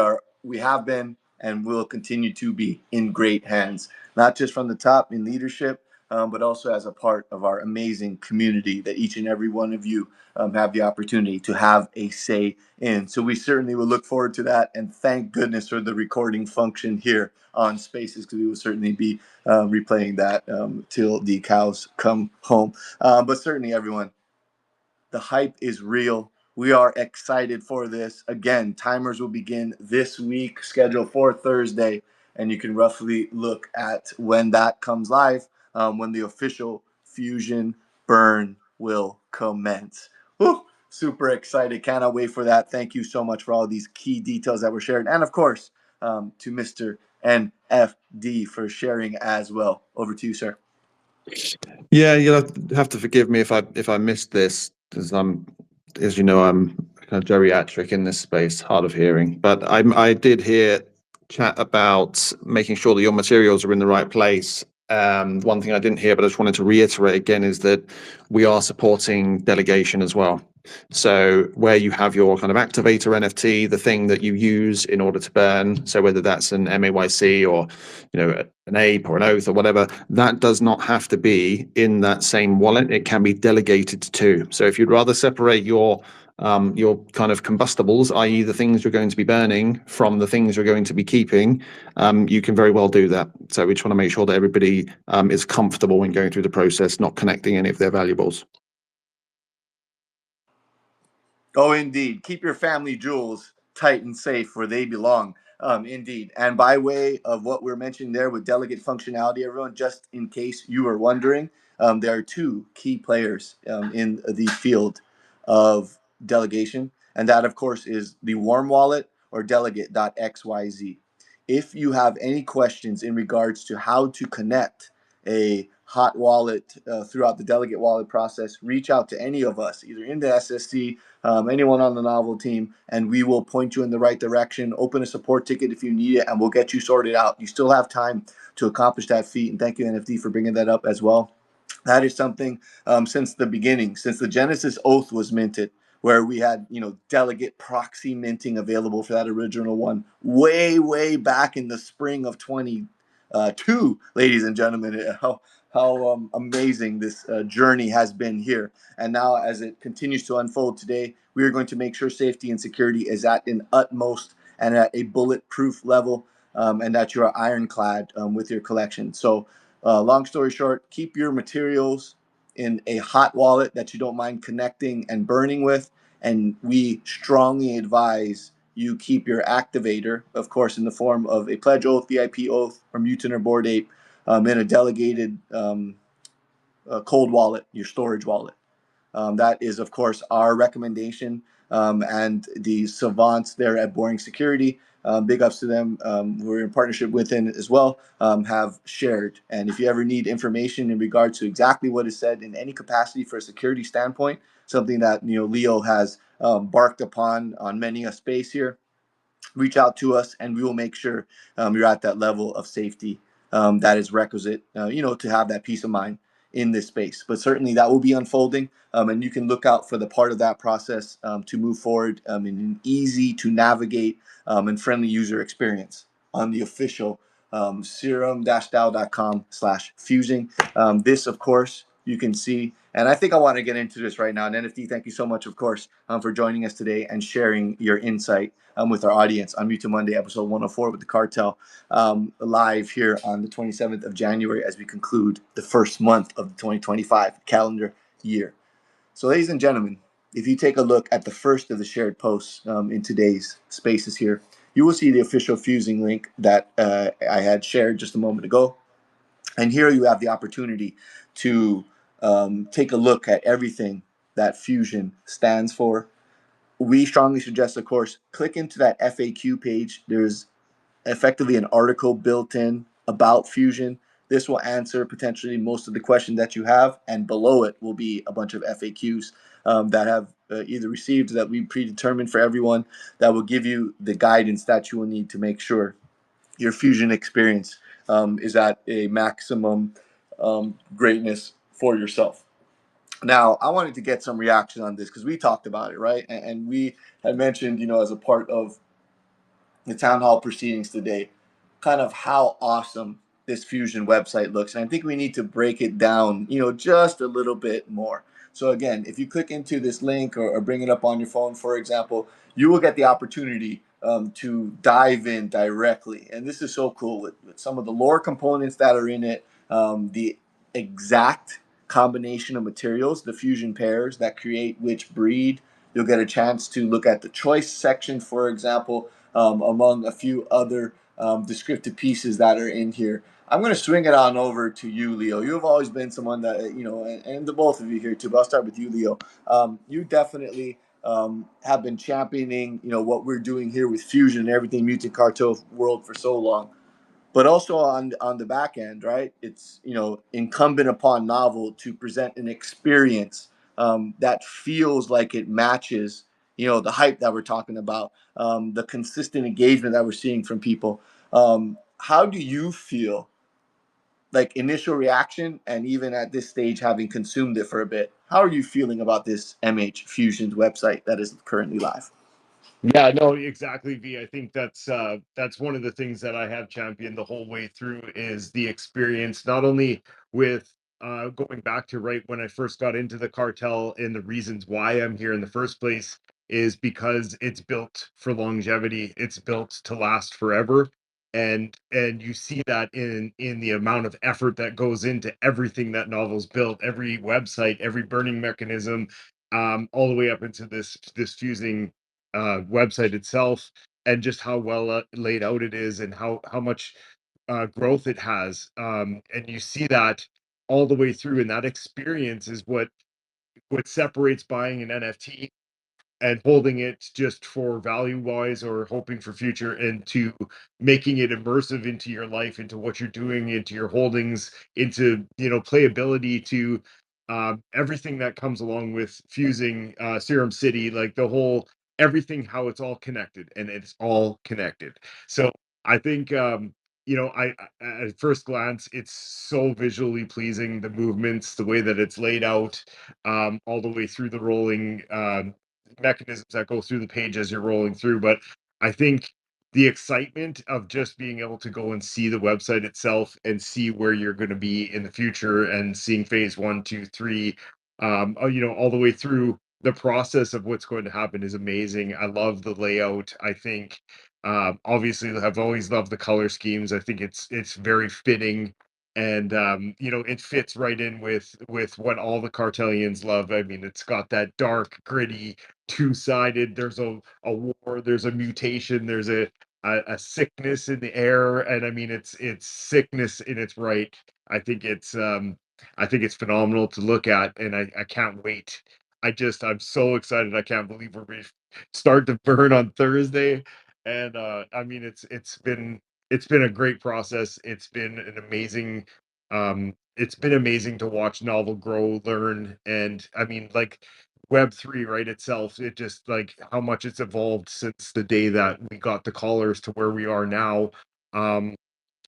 have been and will continue to be in great hands, not just from the top in leadership, but also as a part of our amazing community that each and every one of you have the opportunity to have a say in. So we certainly will look forward to that. And thank goodness for the recording function here on Spaces, because we will certainly be replaying that till the cows come home. But certainly, everyone, the hype is real. We are excited for this. Again, timers will begin this week, scheduled for Thursday, and you can roughly look at when that comes live, when the official Fusion burn will commence. Woo! Super excited. Cannot wait for that. Thank you so much for all these key details that were shared. And of course, to Mr. NFD for sharing as well. Over to you, sir. Yeah, you'll have to forgive me if I missed this, because as you know, I'm kind of geriatric in this space, hard of hearing. But I did hear chat about making sure that your materials are in the right place. One thing I didn't hear, but I just wanted to reiterate again, is that we are supporting delegation as well. So where you have your kind of activator NFT, the thing that you use in order to burn, so whether that's an MAYC or an ape or an oath or whatever, that does not have to be in that same wallet. It can be delegated to. So if you'd rather separate your kind of combustibles, i.e. the things you're going to be burning, from the things you're going to be keeping, you can very well do that. So we just want to make sure that everybody is comfortable when going through the process, not connecting any of their valuables. Oh, indeed. Keep your family jewels tight and safe where they belong. Indeed. And by way of what we're mentioning there with delegate functionality, everyone, just in case you were wondering, there are two key players in the field of delegation. And that, of course, is the Warm Wallet or delegate.xyz. If you have any questions in regards to how to connect a hot wallet throughout the delegate wallet process, reach out to any of us, either in the SSC, anyone on the novel team, and we will point you in the right direction. Open a support ticket if you need it, and we'll get you sorted out. You still have time to accomplish that feat, and thank you, NFD, for bringing that up as well. That is something since the beginning, since the Genesis Oath was minted, where we had, delegate proxy minting available for that original one way back in the spring of 22, ladies and gentlemen. How amazing this journey has been here. And now, as it continues to unfold today, we are going to make sure safety and security is at an utmost and at a bulletproof level, and that you are ironclad with your collection. So, long story short, keep your materials in a hot wallet that you don't mind connecting and burning with. And we strongly advise you keep your activator, of course, in the form of a pledge oath, VIP oath, or mutant or Bored Ape, in a delegated cold wallet, your storage wallet. That is, of course, our recommendation. And the savants there at Boring Security, big ups to them, we're in partnership with them as well, have shared. And if you ever need information in regard to exactly what is said in any capacity for a security standpoint, something that Leo has barked upon on many a space here, reach out to us, and we will make sure you're at that level of safety that is requisite, to have that peace of mind in this space. But certainly that will be unfolding, and you can look out for the part of that process to move forward in an easy to navigate and friendly user experience on the official serum-dao.com/fusing. This, of course, you can see, and I think I want to get into this right now. And NFT, thank you so much, of course, for joining us today and sharing your insight with our audience on Mutant Monday, episode 104 with the Cartel, live here on the 27th of January as we conclude the first month of the 2025 calendar year. So, ladies and gentlemen, if you take a look at the first of the shared posts in today's spaces here, you will see the official fusing link that I had shared just a moment ago. And here you have the opportunity to take a look at everything that Fusion stands for. We strongly suggest, of course, click into that FAQ page. There's effectively an article built in about Fusion. This will answer potentially most of the questions that you have, and below it will be a bunch of FAQs that have either received, that we predetermined for everyone, that will give you the guidance that you will need to make sure your Fusion experience is at a maximum greatness for yourself. Now, I wanted to get some reaction on this because we talked about it, right? And we had mentioned, as a part of the town hall proceedings today, kind of how awesome this Fusion website looks. And I think we need to break it down, just a little bit more. So again, if you click into this link or bring it up on your phone, for example, you will get the opportunity to dive in directly. And this is so cool with some of the lore components that are in it, the exact combination of materials, the fusion pairs that create which breed. You'll get a chance to look at the choice section, for example, among a few other descriptive pieces that are in here. I'm going to swing it on over to you, Leo. You've always been someone that, and the both of you here too, but I'll start with you, Leo. You definitely have been championing, what we're doing here with Fusion and everything Mutant Cartel world for so long. But also on the back end, right? It's, incumbent upon Novel to present an experience that feels like it matches, the hype that we're talking about, the consistent engagement that we're seeing from people. How do you feel, like initial reaction, and even at this stage, having consumed it for a bit? How are you feeling about this MH Fusion's website that is currently live? Yeah, no, exactly, V. I think that's one of the things that I have championed the whole way through is the experience, not only with going back to right when I first got into the cartel and the reasons why I'm here in the first place is because it's built for longevity, it's built to last forever. And you see that in the amount of effort that goes into everything that Novel's built, every website, every burning mechanism, all the way up into this fusing website itself, and just how well laid out it is, and how much growth it has. And you see that all the way through, and that experience is what separates buying an NFT and holding it just for value wise or hoping for future, and to making it immersive into your life, into what you're doing, into your holdings, into playability, to everything that comes along with fusing Serum City, like the whole everything, how it's all connected, and it's all connected. So I think at first glance it's so visually pleasing, the movements, the way that it's laid out, all the way through the rolling mechanisms that go through the page as you're rolling through. But I think the excitement of just being able to go and see the website itself and see where you're going to be in the future, and seeing phase 1, 2, 3, all the way through the process of what's going to happen is amazing. I love the layout. I think obviously I've always loved the color schemes. I think it's very fitting, and it fits right in with what all the cartelians love. I mean, it's got that dark, gritty, two-sided. There's a war, there's a mutation, there's a sickness in the air, and I mean it's sickness in its right. I think it's phenomenal to look at, and I can't wait. I'm so excited. I can't believe we're going to start to burn on Thursday. And I mean it's been a great process. It's been amazing to watch Novel grow, learn, and I mean, like, Web3, right, itself, it just, like, how much it's evolved since the day that we got the callers to where we are now. Um,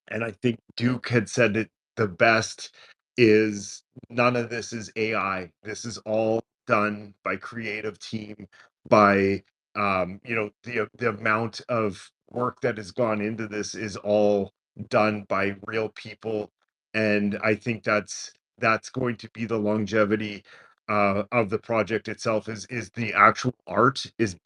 and I think Duke had said it the best, is none of this is AI. This is all done by creative team, by the amount of work that has gone into this is all done by real people. And I think that's going to be the longevity of the project itself, is the actual art, is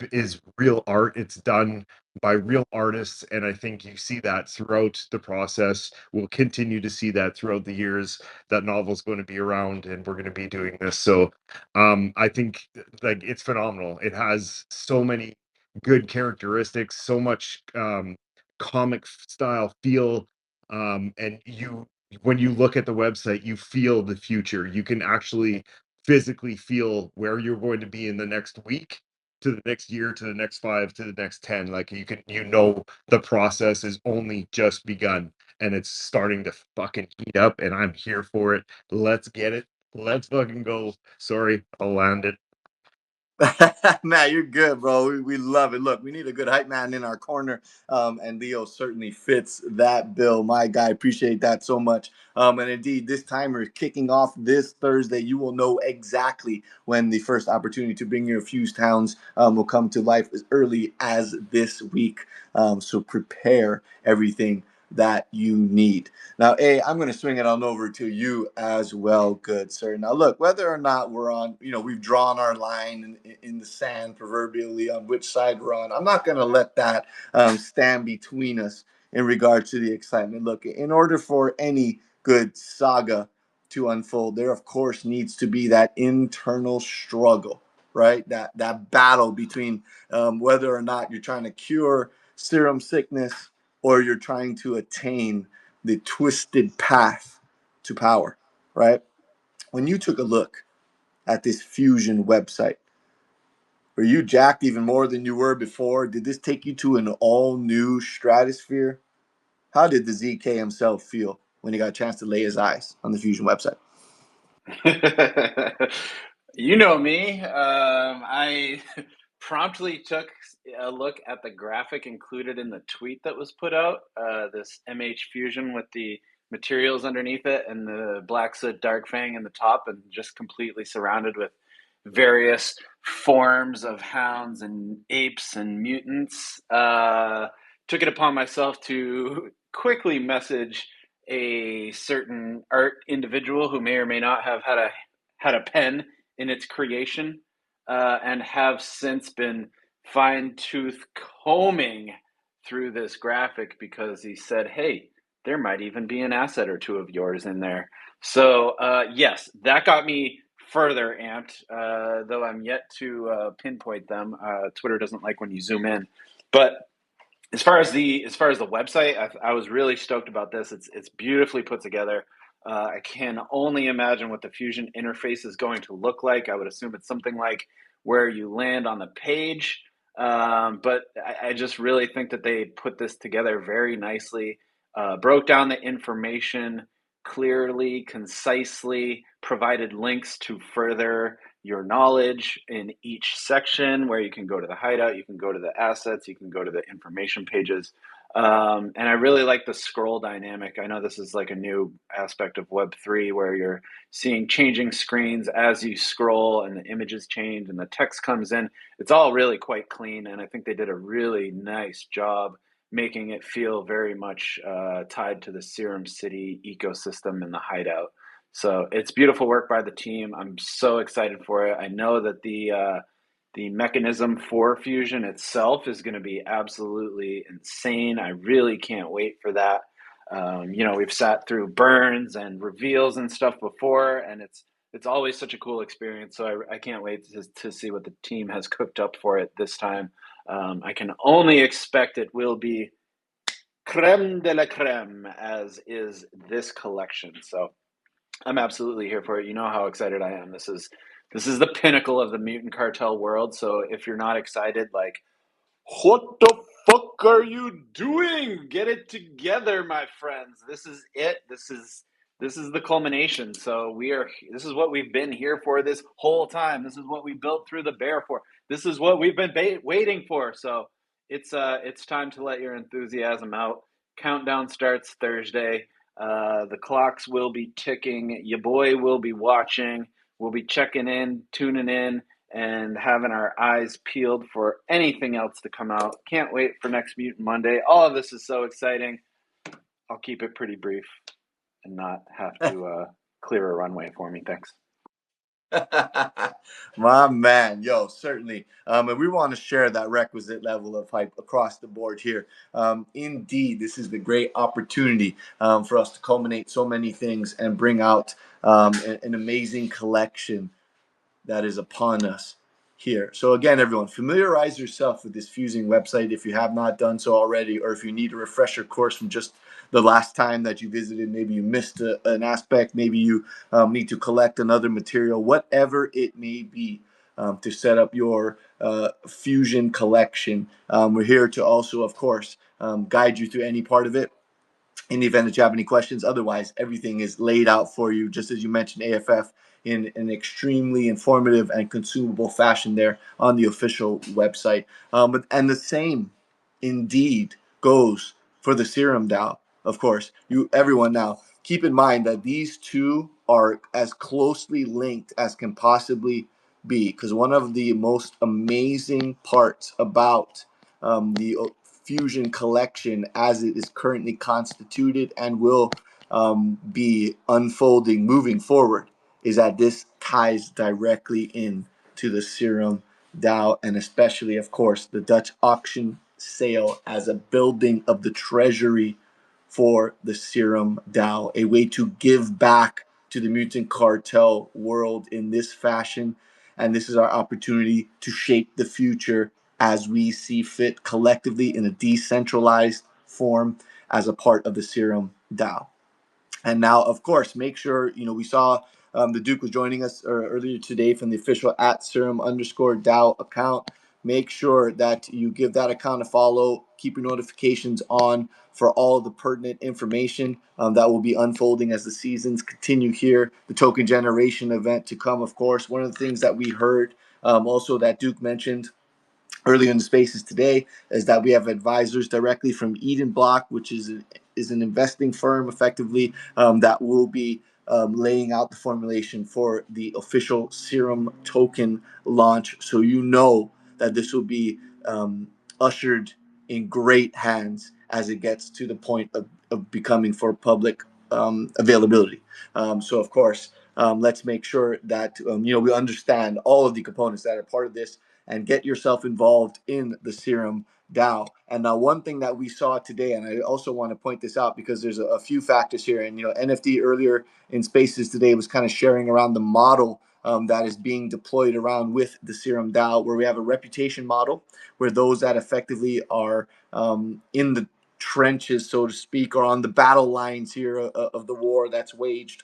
real art. It's done by real artists, and I think you see that throughout the process. We'll continue to see that throughout the years that Novel's going to be around, and we're going to be doing this. So I think, like, it's phenomenal. It has so many good characteristics, so much comic style feel, and when you look at the website, you feel the future. You can actually physically feel where you're going to be in the next week, to the next year, to the next 5, to the next 10. Like, the process is only just begun, and it's starting to fucking heat up, and I'm here for it. Let's get it. Let's fucking go. Sorry, I'll land it. Matt, you're good, bro. We love it. Look, we need a good hype man in our corner, and Leo certainly fits that bill. My guy, appreciate that so much. And indeed, this timer is kicking off this Thursday. You will know exactly when the first opportunity to bring your Fuse Towns will come to life, as early as this week. So prepare everything that you need. Now, I'm going to swing it on over to you as well, good sir. Now, look, whether or not we're on, we've drawn our line in the sand, proverbially, on which side we're on, I'm not going to let that stand between us in regard to the excitement. Look, in order for any good saga to unfold, there, of course, needs to be that internal struggle, right? That battle between whether or not you're trying to cure serum sickness, or you're trying to attain the twisted path to power, right? When you took a look at this Fusion website, were you jacked even more than you were before? Did this take you to an all-new stratosphere? How did the ZK himself feel when he got a chance to lay his eyes on the Fusion website? You know me. I promptly took a look at the graphic included in the tweet that was put out, this MH Fusion with the materials underneath it and the Black Soot Dark Fang in the top, and just completely surrounded with various forms of hounds and apes and mutants. Took it upon myself to quickly message a certain art individual who may or may not have had a pen in its creation, and have since been fine-tooth combing through this graphic because he said, hey, there might even be an asset or two of yours in there. So yes, that got me further amped, though I'm yet to pinpoint them. Twitter doesn't like when you zoom in. But as far as the website, I was really stoked about this. It's beautifully put together. I can only imagine what the Fusion interface is going to look like. I would assume it's something like where you land on the page. But I just really think that they put this together very nicely, broke down the information clearly, concisely, provided links to further your knowledge in each section where you can go to the hideout, you can go to the assets, you can go to the information pages. And I really like the scroll dynamic. I know this is like a new aspect of Web3 where you're seeing changing screens as you scroll and the images change and the text comes in. It's all really quite clean. And I think they did a really nice job making it feel very much tied to the Serum City ecosystem and the hideout. So it's beautiful work by the team. I'm so excited for it. I know that the mechanism for Fusion itself is going to be absolutely insane. I really can't wait for that. We've sat through burns and reveals and stuff before, and it's always such a cool experience. So I can't wait to see what the team has cooked up for it this time. I can only expect it will be creme de la creme, as is this collection. So I'm absolutely here for it. You know how excited I am. This is the pinnacle of the mutant cartel world. So if you're not excited, like, what the fuck are you doing? Get it together, my friends. This is it. This is the culmination. So this is what we've been here for this whole time. This is what we built through the bear for. This is what we've been waiting for. So it's time to let your enthusiasm out. Countdown starts Thursday. The clocks will be ticking. Your boy will be watching. We'll be checking in, tuning in, and having our eyes peeled for anything else to come out. Can't wait for next Mutant Monday. All of this is so exciting. I'll keep it pretty brief and not have to clear a runway for me. Thanks. My man, yo, certainly. And we want to share that requisite level of hype across the board here. Indeed, this is the great opportunity for us to culminate so many things and bring out an amazing collection that is upon us here. So again, everyone, familiarize yourself with this Fusion website if you have not done so already, or if you need a refresher course from just the last time that you visited. Maybe you missed an aspect, maybe you need to collect another material, whatever it may be, to set up your Fusion collection. We're here to also, of course, guide you through any part of it in the event that you have any questions. Otherwise, everything is laid out for you, just as you mentioned, AFF, in an extremely informative and consumable fashion there on the official website. And the same indeed goes for the Serum DAO. Of course, everyone now keep in mind that these two are as closely linked as can possibly be, because one of the most amazing parts about the Fusion collection as it is currently constituted and will be unfolding moving forward is that this ties directly in to the Serum DAO, and especially, of course, the Dutch auction sale as a building of the treasury for the Serum DAO, a way to give back to the mutant cartel world in this fashion. And this is our opportunity to shape the future as we see fit collectively in a decentralized form as a part of the Serum DAO. And now, of course, make sure, we saw the Duke was joining us earlier today from the official @serum_DAO account. Make sure that you give that account a follow. Keep your notifications on for all the pertinent information that will be unfolding as the seasons continue here. The token generation event to come, of course. One of the things that we heard also that Duke mentioned earlier in the spaces today is that we have advisors directly from Eden Block, which is an investing firm effectively that will be laying out the formulation for the official Serum token launch. So that this will be ushered in great hands as it gets to the point of becoming for public availability. So of course, let's make sure that we understand all of the components that are part of this and get yourself involved in the Serum DAO. And now one thing that we saw today, and I also want to point this out because there's a few factors here, and NFT earlier in spaces today was kind of sharing around the model that is being deployed around with the Serum DAO, where we have a reputation model where those that effectively are in the trenches, so to speak, or on the battle lines here of the war that's waged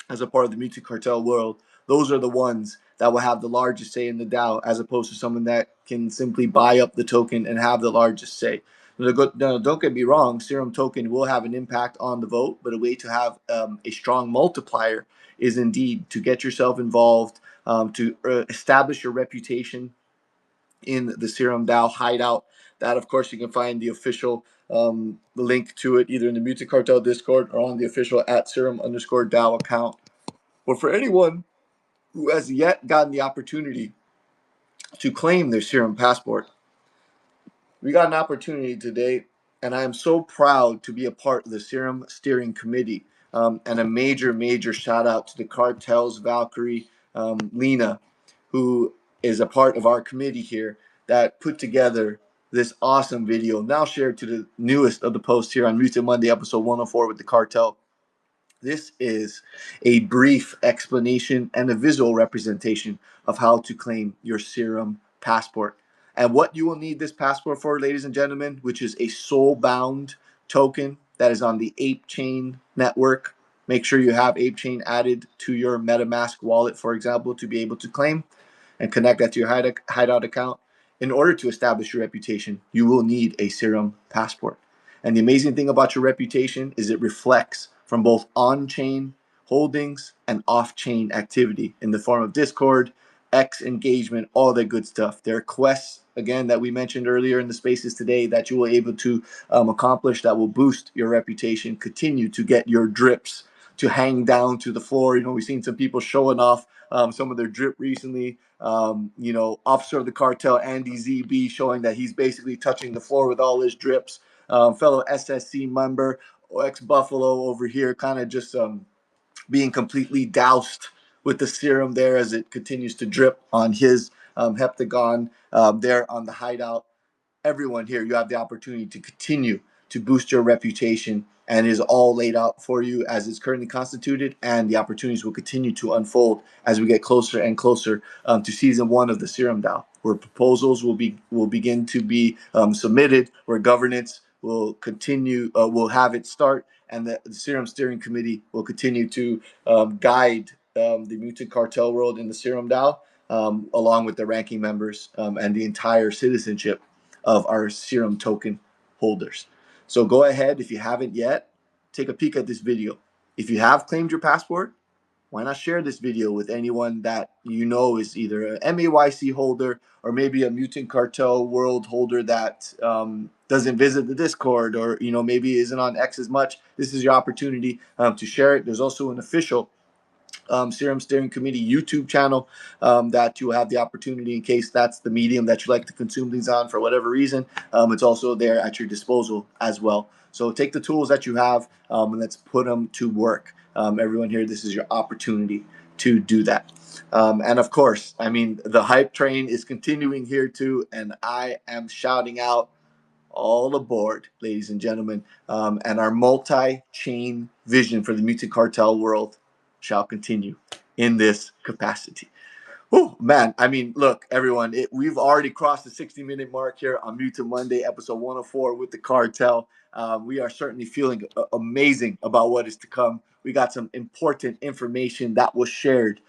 as a part of the mutant cartel world, those are the ones that will have the largest say in the DAO, as opposed to someone that can simply buy up the token and have the largest say. Don't get me wrong, Serum token will have an impact on the vote, but a way to have a strong multiplier is indeed to get yourself involved, to establish your reputation in the Serum DAO hideout. That, of course, you can find the official link to it either in the Mutant Cartel Discord or on the official @Serum_DAO account. But for anyone who has yet gotten the opportunity to claim their Serum passport, we got an opportunity today, and I am so proud to be a part of the Serum Steering Committee. And a major shout out to the cartel's Valkyrie, Lena, who is a part of our committee here that put together this awesome video, now shared to the newest of the posts here on Mutant Monday, episode 104 with the cartel. This is a brief explanation and a visual representation of how to claim your Serum passport. And what you will need this passport for, ladies and gentlemen, which is a soul-bound token that is on the Ape Chain network. Make sure you have Ape Chain added to your MetaMask wallet, for example, to be able to claim and connect that to your hideout account. In order to establish your reputation, you will need a Serum passport. And the amazing thing about your reputation is it reflects from both on-chain holdings and off-chain activity in the form of Discord, X engagement, all that good stuff. There are quests, again, that we mentioned earlier in the spaces today that you will be able to accomplish that will boost your reputation, continue to get your drips to hang down to the floor. We've seen some people showing off some of their drip recently. Officer of the cartel, Andy ZB, showing that he's basically touching the floor with all his drips. Fellow SSC member, ex Buffalo over here, kind of just being completely doused with the serum there as it continues to drip on his heptagon there on the hideout. Everyone here, you have the opportunity to continue to boost your reputation, and it is all laid out for you as it's currently constituted, and the opportunities will continue to unfold as we get closer and closer to season 1 of the Serum DAO, where proposals will begin to be submitted, where governance will continue, will have its start, and the Serum Steering Committee will continue to guide the mutant cartel world in the Serum DAO, along with the ranking members and the entire citizenship of our Serum token holders. So go ahead, if you haven't yet, take a peek at this video. If you have claimed your passport, why not share this video with anyone that you know is either a MAYC holder or maybe a Mutant Cartel World holder that doesn't visit the Discord, or maybe isn't on X as much. This is your opportunity to share it. There's also an official Serum Steering Committee YouTube channel that you have the opportunity, in case that's the medium that you like to consume things on for whatever reason. It's also there at your disposal as well. So take the tools that you have and let's put them to work. Everyone here, this is your opportunity to do that. And of course, the hype train is continuing here too, and I am shouting out all aboard, ladies and gentlemen. And our multi-chain vision for the Mutant Cartel world shall continue in this capacity. Oh man, I mean, look, everyone, we've already crossed the 60-minute mark here on Mutant Monday, episode 104 with the cartel. We are certainly feeling amazing about what is to come. We got some important information that was shared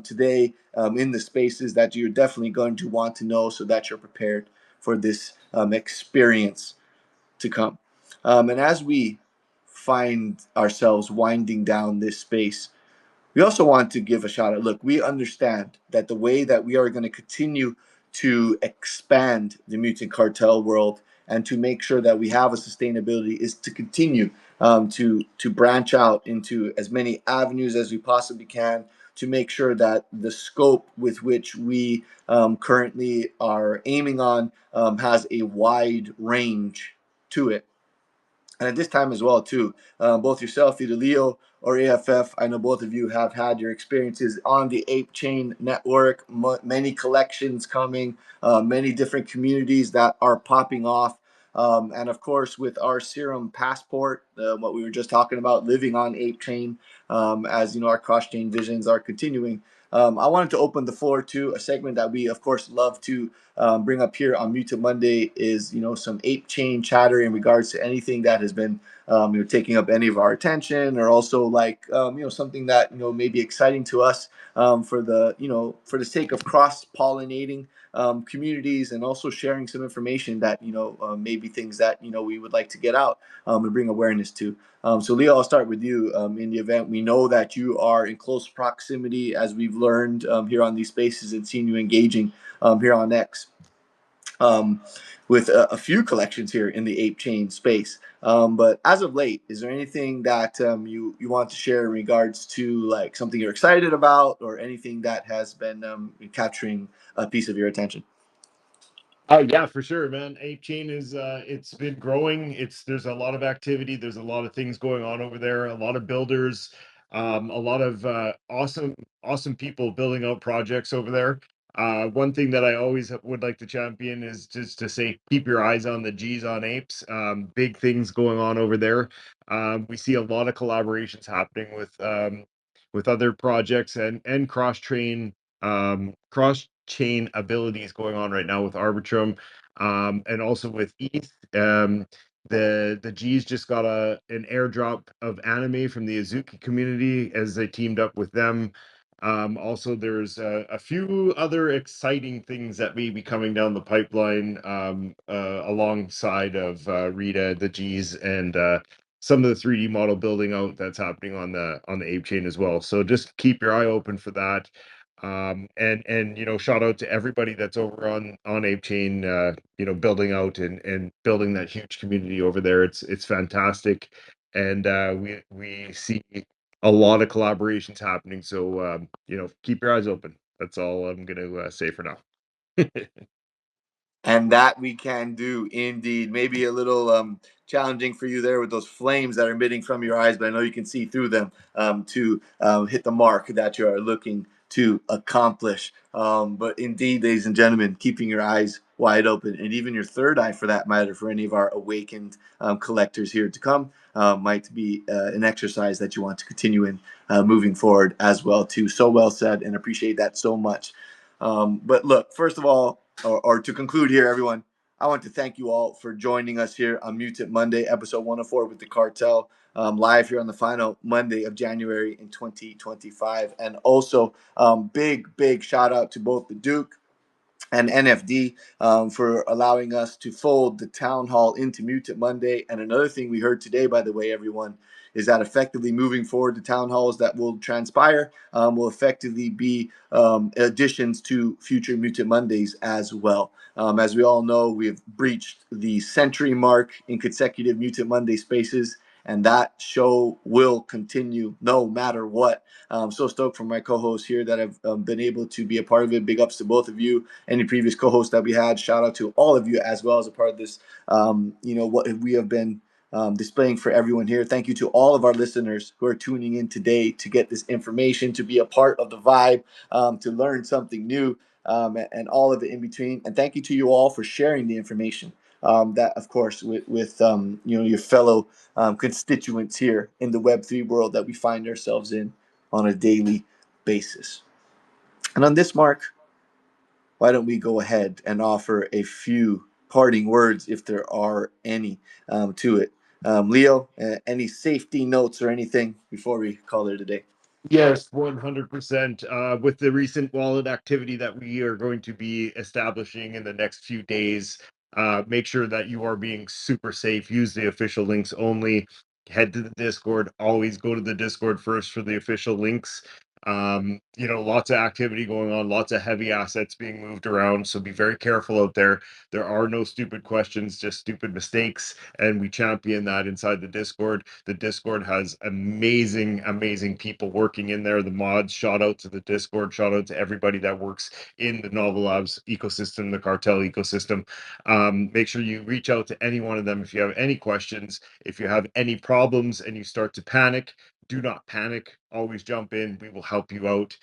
today in the spaces that you're definitely going to want to know so that you're prepared for this experience to come. And as we find ourselves winding down this space, we also want to give a shout out. Look, we understand that the way that we are going to continue to expand the mutant cartel world and to make sure that we have a sustainability is to continue to branch out into as many avenues as we possibly can to make sure that the scope with which we currently are aiming on has a wide range to it. And at this time as well, too, both yourself, either Leo or AFF, I know both of you have had your experiences on the Ape Chain network, many collections coming, many different communities that are popping off. And of course, with our Serum Passport, what we were just talking about, living on Ape Chain, as you know, our cross-chain visions are continuing. I wanted to open the floor to a segment that we, of course, love to bring up here on Mutant Monday is, you know, some ape chain chatter in regards to anything that has been, taking up any of our attention, or also like, something that, may be exciting to us for the sake of cross pollinating communities and also sharing some information that, maybe things that, we would like to get out and bring awareness to. So Leo, I'll start with you. In the event, we know that you are in close proximity, as we've learned here on these spaces and seen you engaging here on X with a few collections here in the ape chain space. But as of late, is there anything that you want to share in regards to like something you're excited about, or anything that has been capturing a piece of your attention? Oh yeah, for sure, man. Ape Chain is it's been growing. There's a lot of activity. There's a lot of things going on over there. A lot of builders, a lot of awesome people building out projects over there. One thing that I always would like to champion is just to say keep your eyes on the G's on Apes. Big things going on over there. We see a lot of collaborations happening with other projects and cross chain abilities going on right now with Arbitrum, and also with ETH. The G's just got an airdrop of anime from the Azuki community as they teamed up with them. Also, there's a few other exciting things that may be coming down the pipeline alongside of Rita, the G's, and some of the 3D model building out that's happening on the Ape Chain as well. So just keep your eye open for that. And shout out to everybody that's over on Ape Chain, building out and building that huge community over there. It's fantastic, and we see a lot of collaborations happening. So keep your eyes open. That's all I'm gonna say for now. And that we can do indeed. Maybe a little challenging for you there with those flames that are emitting from your eyes, but I know you can see through them to hit the mark that you are looking to accomplish. But indeed, ladies and gentlemen, keeping your eyes wide open, and even your third eye for that matter, for any of our awakened collectors here to come, might be an exercise that you want to continue in moving forward as well too. So well said, and appreciate that so much. But look, first of all, or to conclude here, everyone, I want to thank you all for joining us here on Mutant Monday, episode 104 with the cartel, live here on the final Monday of January in 2025. And also, big shout out to both the Duke and NFD for allowing us to fold the town hall into Mutant Monday. And another thing we heard today, by the way, everyone, is that effectively moving forward, the town halls that will transpire will effectively be additions to future Mutant Mondays as well. As we all know, we have breached the century mark in consecutive Mutant Monday spaces, and that show will continue no matter what. I'm so stoked for my co-hosts here that have been able to be a part of it. Big ups to both of you. Any previous co-hosts that we had, shout out to all of you as well as a part of this. What we have been displaying for everyone here. Thank you to all of our listeners who are tuning in today to get this information, to be a part of the vibe, to learn something new, and all of it in between. And thank you to you all for sharing the information. That, of course, with your fellow constituents here in the Web3 world that we find ourselves in on a daily basis. And on this mark, why don't we go ahead and offer a few parting words, if there are any, to it. Leo, any safety notes or anything before we call it a day? Yes, 100%. With the recent wallet activity that we are going to be establishing in the next few days, make sure that you are being super safe. Use the official links only. Head to the Discord. Always go to the Discord first for the official links. Lots of activity going on, lots of heavy assets being moved around. So be very careful out there. There are no stupid questions, just stupid mistakes. And we champion that inside the Discord. The Discord has amazing, amazing people working in there. The mods, shout out to the Discord, shout out to everybody that works in the Novel Labs ecosystem, the cartel ecosystem. Make sure you reach out to any one of them if you have any questions. If you have any problems and you start to panic, do not panic. Always jump in. We will help you out.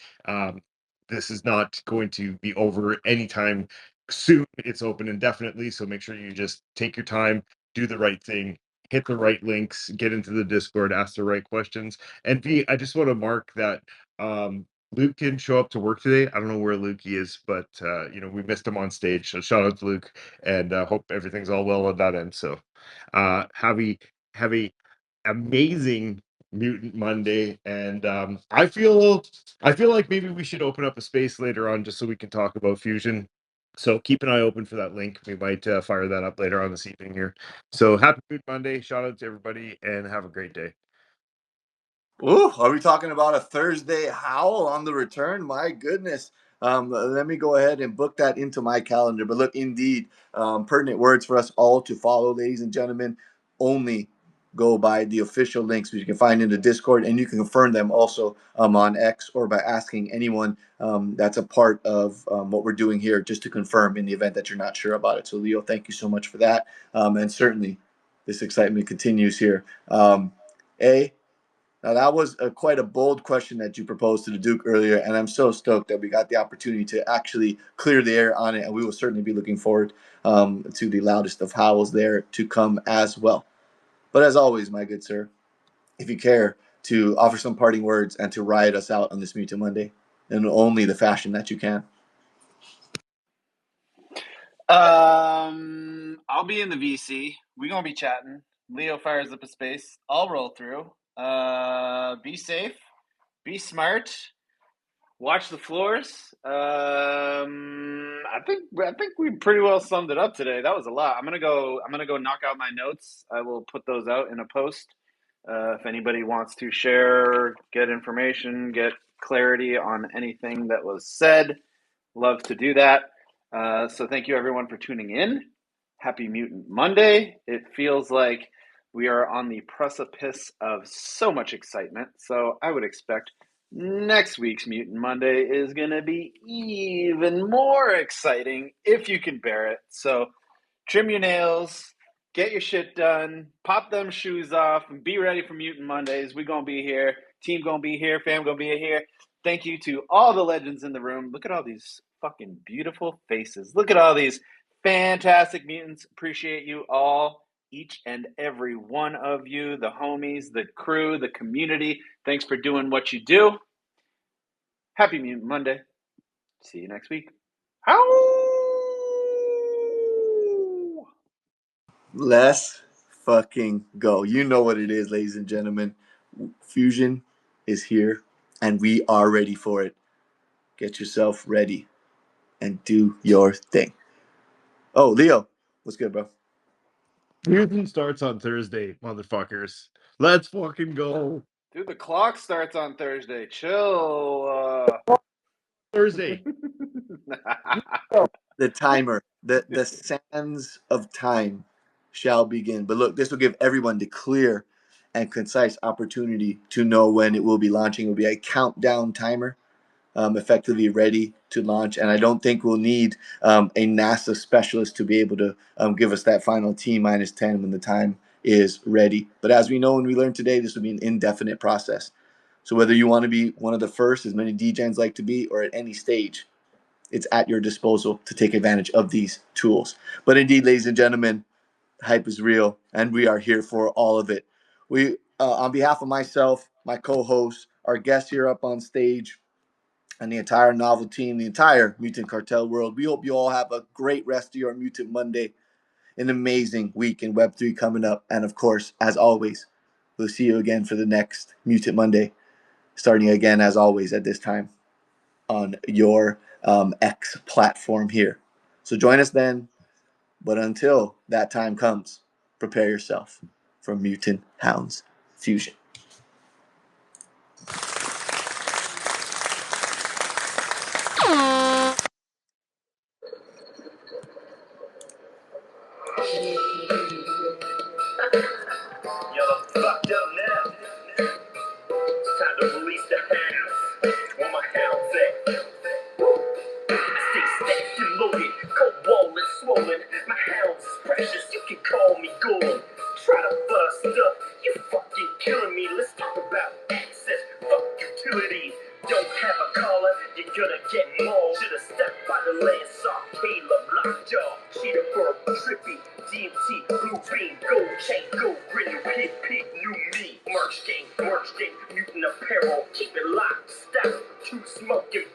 This is not going to be over anytime soon. It's open indefinitely. So make sure you just take your time, do the right thing, hit the right links, get into the Discord, ask the right questions. And V, I just want to mark that Luke didn't show up to work today. I don't know where Luke is, but we missed him on stage. So shout out to Luke, and hope everything's all well on that end. So have a amazing Mutant Monday, and I feel like maybe we should open up a space later on just so we can talk about fusion. So keep an eye open for that link. We might fire that up later on this evening here. So happy Mutant Monday! Shout out to everybody, and have a great day. Ooh, are we talking about a Thursday howl on the return? My goodness. Let me go ahead and book that into my calendar. But look, indeed, pertinent words for us all to follow, ladies and gentlemen. Only go by the official links, which you can find in the Discord, and you can confirm them also on X, or by asking anyone that's a part of what we're doing here, just to confirm in the event that you're not sure about it. So, Leo, thank you so much for that. And certainly, this excitement continues here. Now, that was quite a bold question that you proposed to the Duke earlier, and I'm so stoked that we got the opportunity to actually clear the air on it, and we will certainly be looking forward to the loudest of howls there to come as well. But as always, my good sir, if you care to offer some parting words and to riot us out on this Mutant Monday in only the fashion that you can. I'll be in the VC. We're gonna be chatting. Leo fires up a space. I'll roll through. Be safe. Be smart. Watch the floors. I think we pretty well summed it up today. That was a lot. I'm gonna go knock out my notes. I will put those out in a post. If anybody wants to share, get information, get clarity on anything that was said, love to do that. So thank you everyone for tuning in. Happy Mutant Monday. It feels like we are on the precipice of so much excitement. So I would expect next week's Mutant Monday is going to be even more exciting if you can bear it. So trim your nails, get your shit done, pop them shoes off, and be ready for Mutant Mondays. We're going to be here. Team going to be here. Fam going to be here. Thank you to all the legends in the room. Look at all these fucking beautiful faces. Look at all these fantastic mutants. Appreciate you all, each and every one of you, the homies, the crew, the community. Thanks for doing what you do. Happy Mutant Monday. See you next week. Let's fucking go. You know what it is, ladies and gentlemen. Fusion is here, and we are ready for it. Get yourself ready and do your thing. Oh, Leo, what's good, bro? Mutant starts on Thursday, motherfuckers. Let's fucking go. Dude, the clock starts on Thursday. Chill. Thursday. The timer, the sands of time shall begin. But look, this will give everyone the clear and concise opportunity to know when it will be launching. It will be a countdown timer, effectively ready to launch. And I don't think we'll need a NASA specialist to be able to give us that final T minus 10 when the time is ready. But as we know and we learned today, this will be an indefinite process. So whether you want to be one of the first, as many DJs like to be, or at any stage, it's at your disposal to take advantage of these tools. But indeed, ladies and gentlemen, hype is real, and we are here for all of it. We, on behalf of myself, my co-host, our guests here up on stage, and the entire novel team, the entire Mutant Cartel world. We hope you all have a great rest of your Mutant Monday, an amazing week in Web3 coming up. And of course, as always, we'll see you again for the next Mutant Monday, starting again, as always, at this time on your X platform here. So join us then. But until that time comes, prepare yourself for Mutant Hounds Fusion. Y'all are fucked up now. It's time to release the hounds. Where my hounds at? I stay stacked and loaded, cold wallet swollen. My hounds is precious, you can call me golden. Try to bust up, you fucking killing me. Let's talk about access, fuck utilities. Don't have a collar, you're gonna get mauled. Should've stepped by the last saw, Caleb, lockjaw. Cheetah bird, trippy, DMT, blue beam, gold chain, gold grin, new pig, new me. Merch game, mutant apparel, keep it locked, stop. Two smoking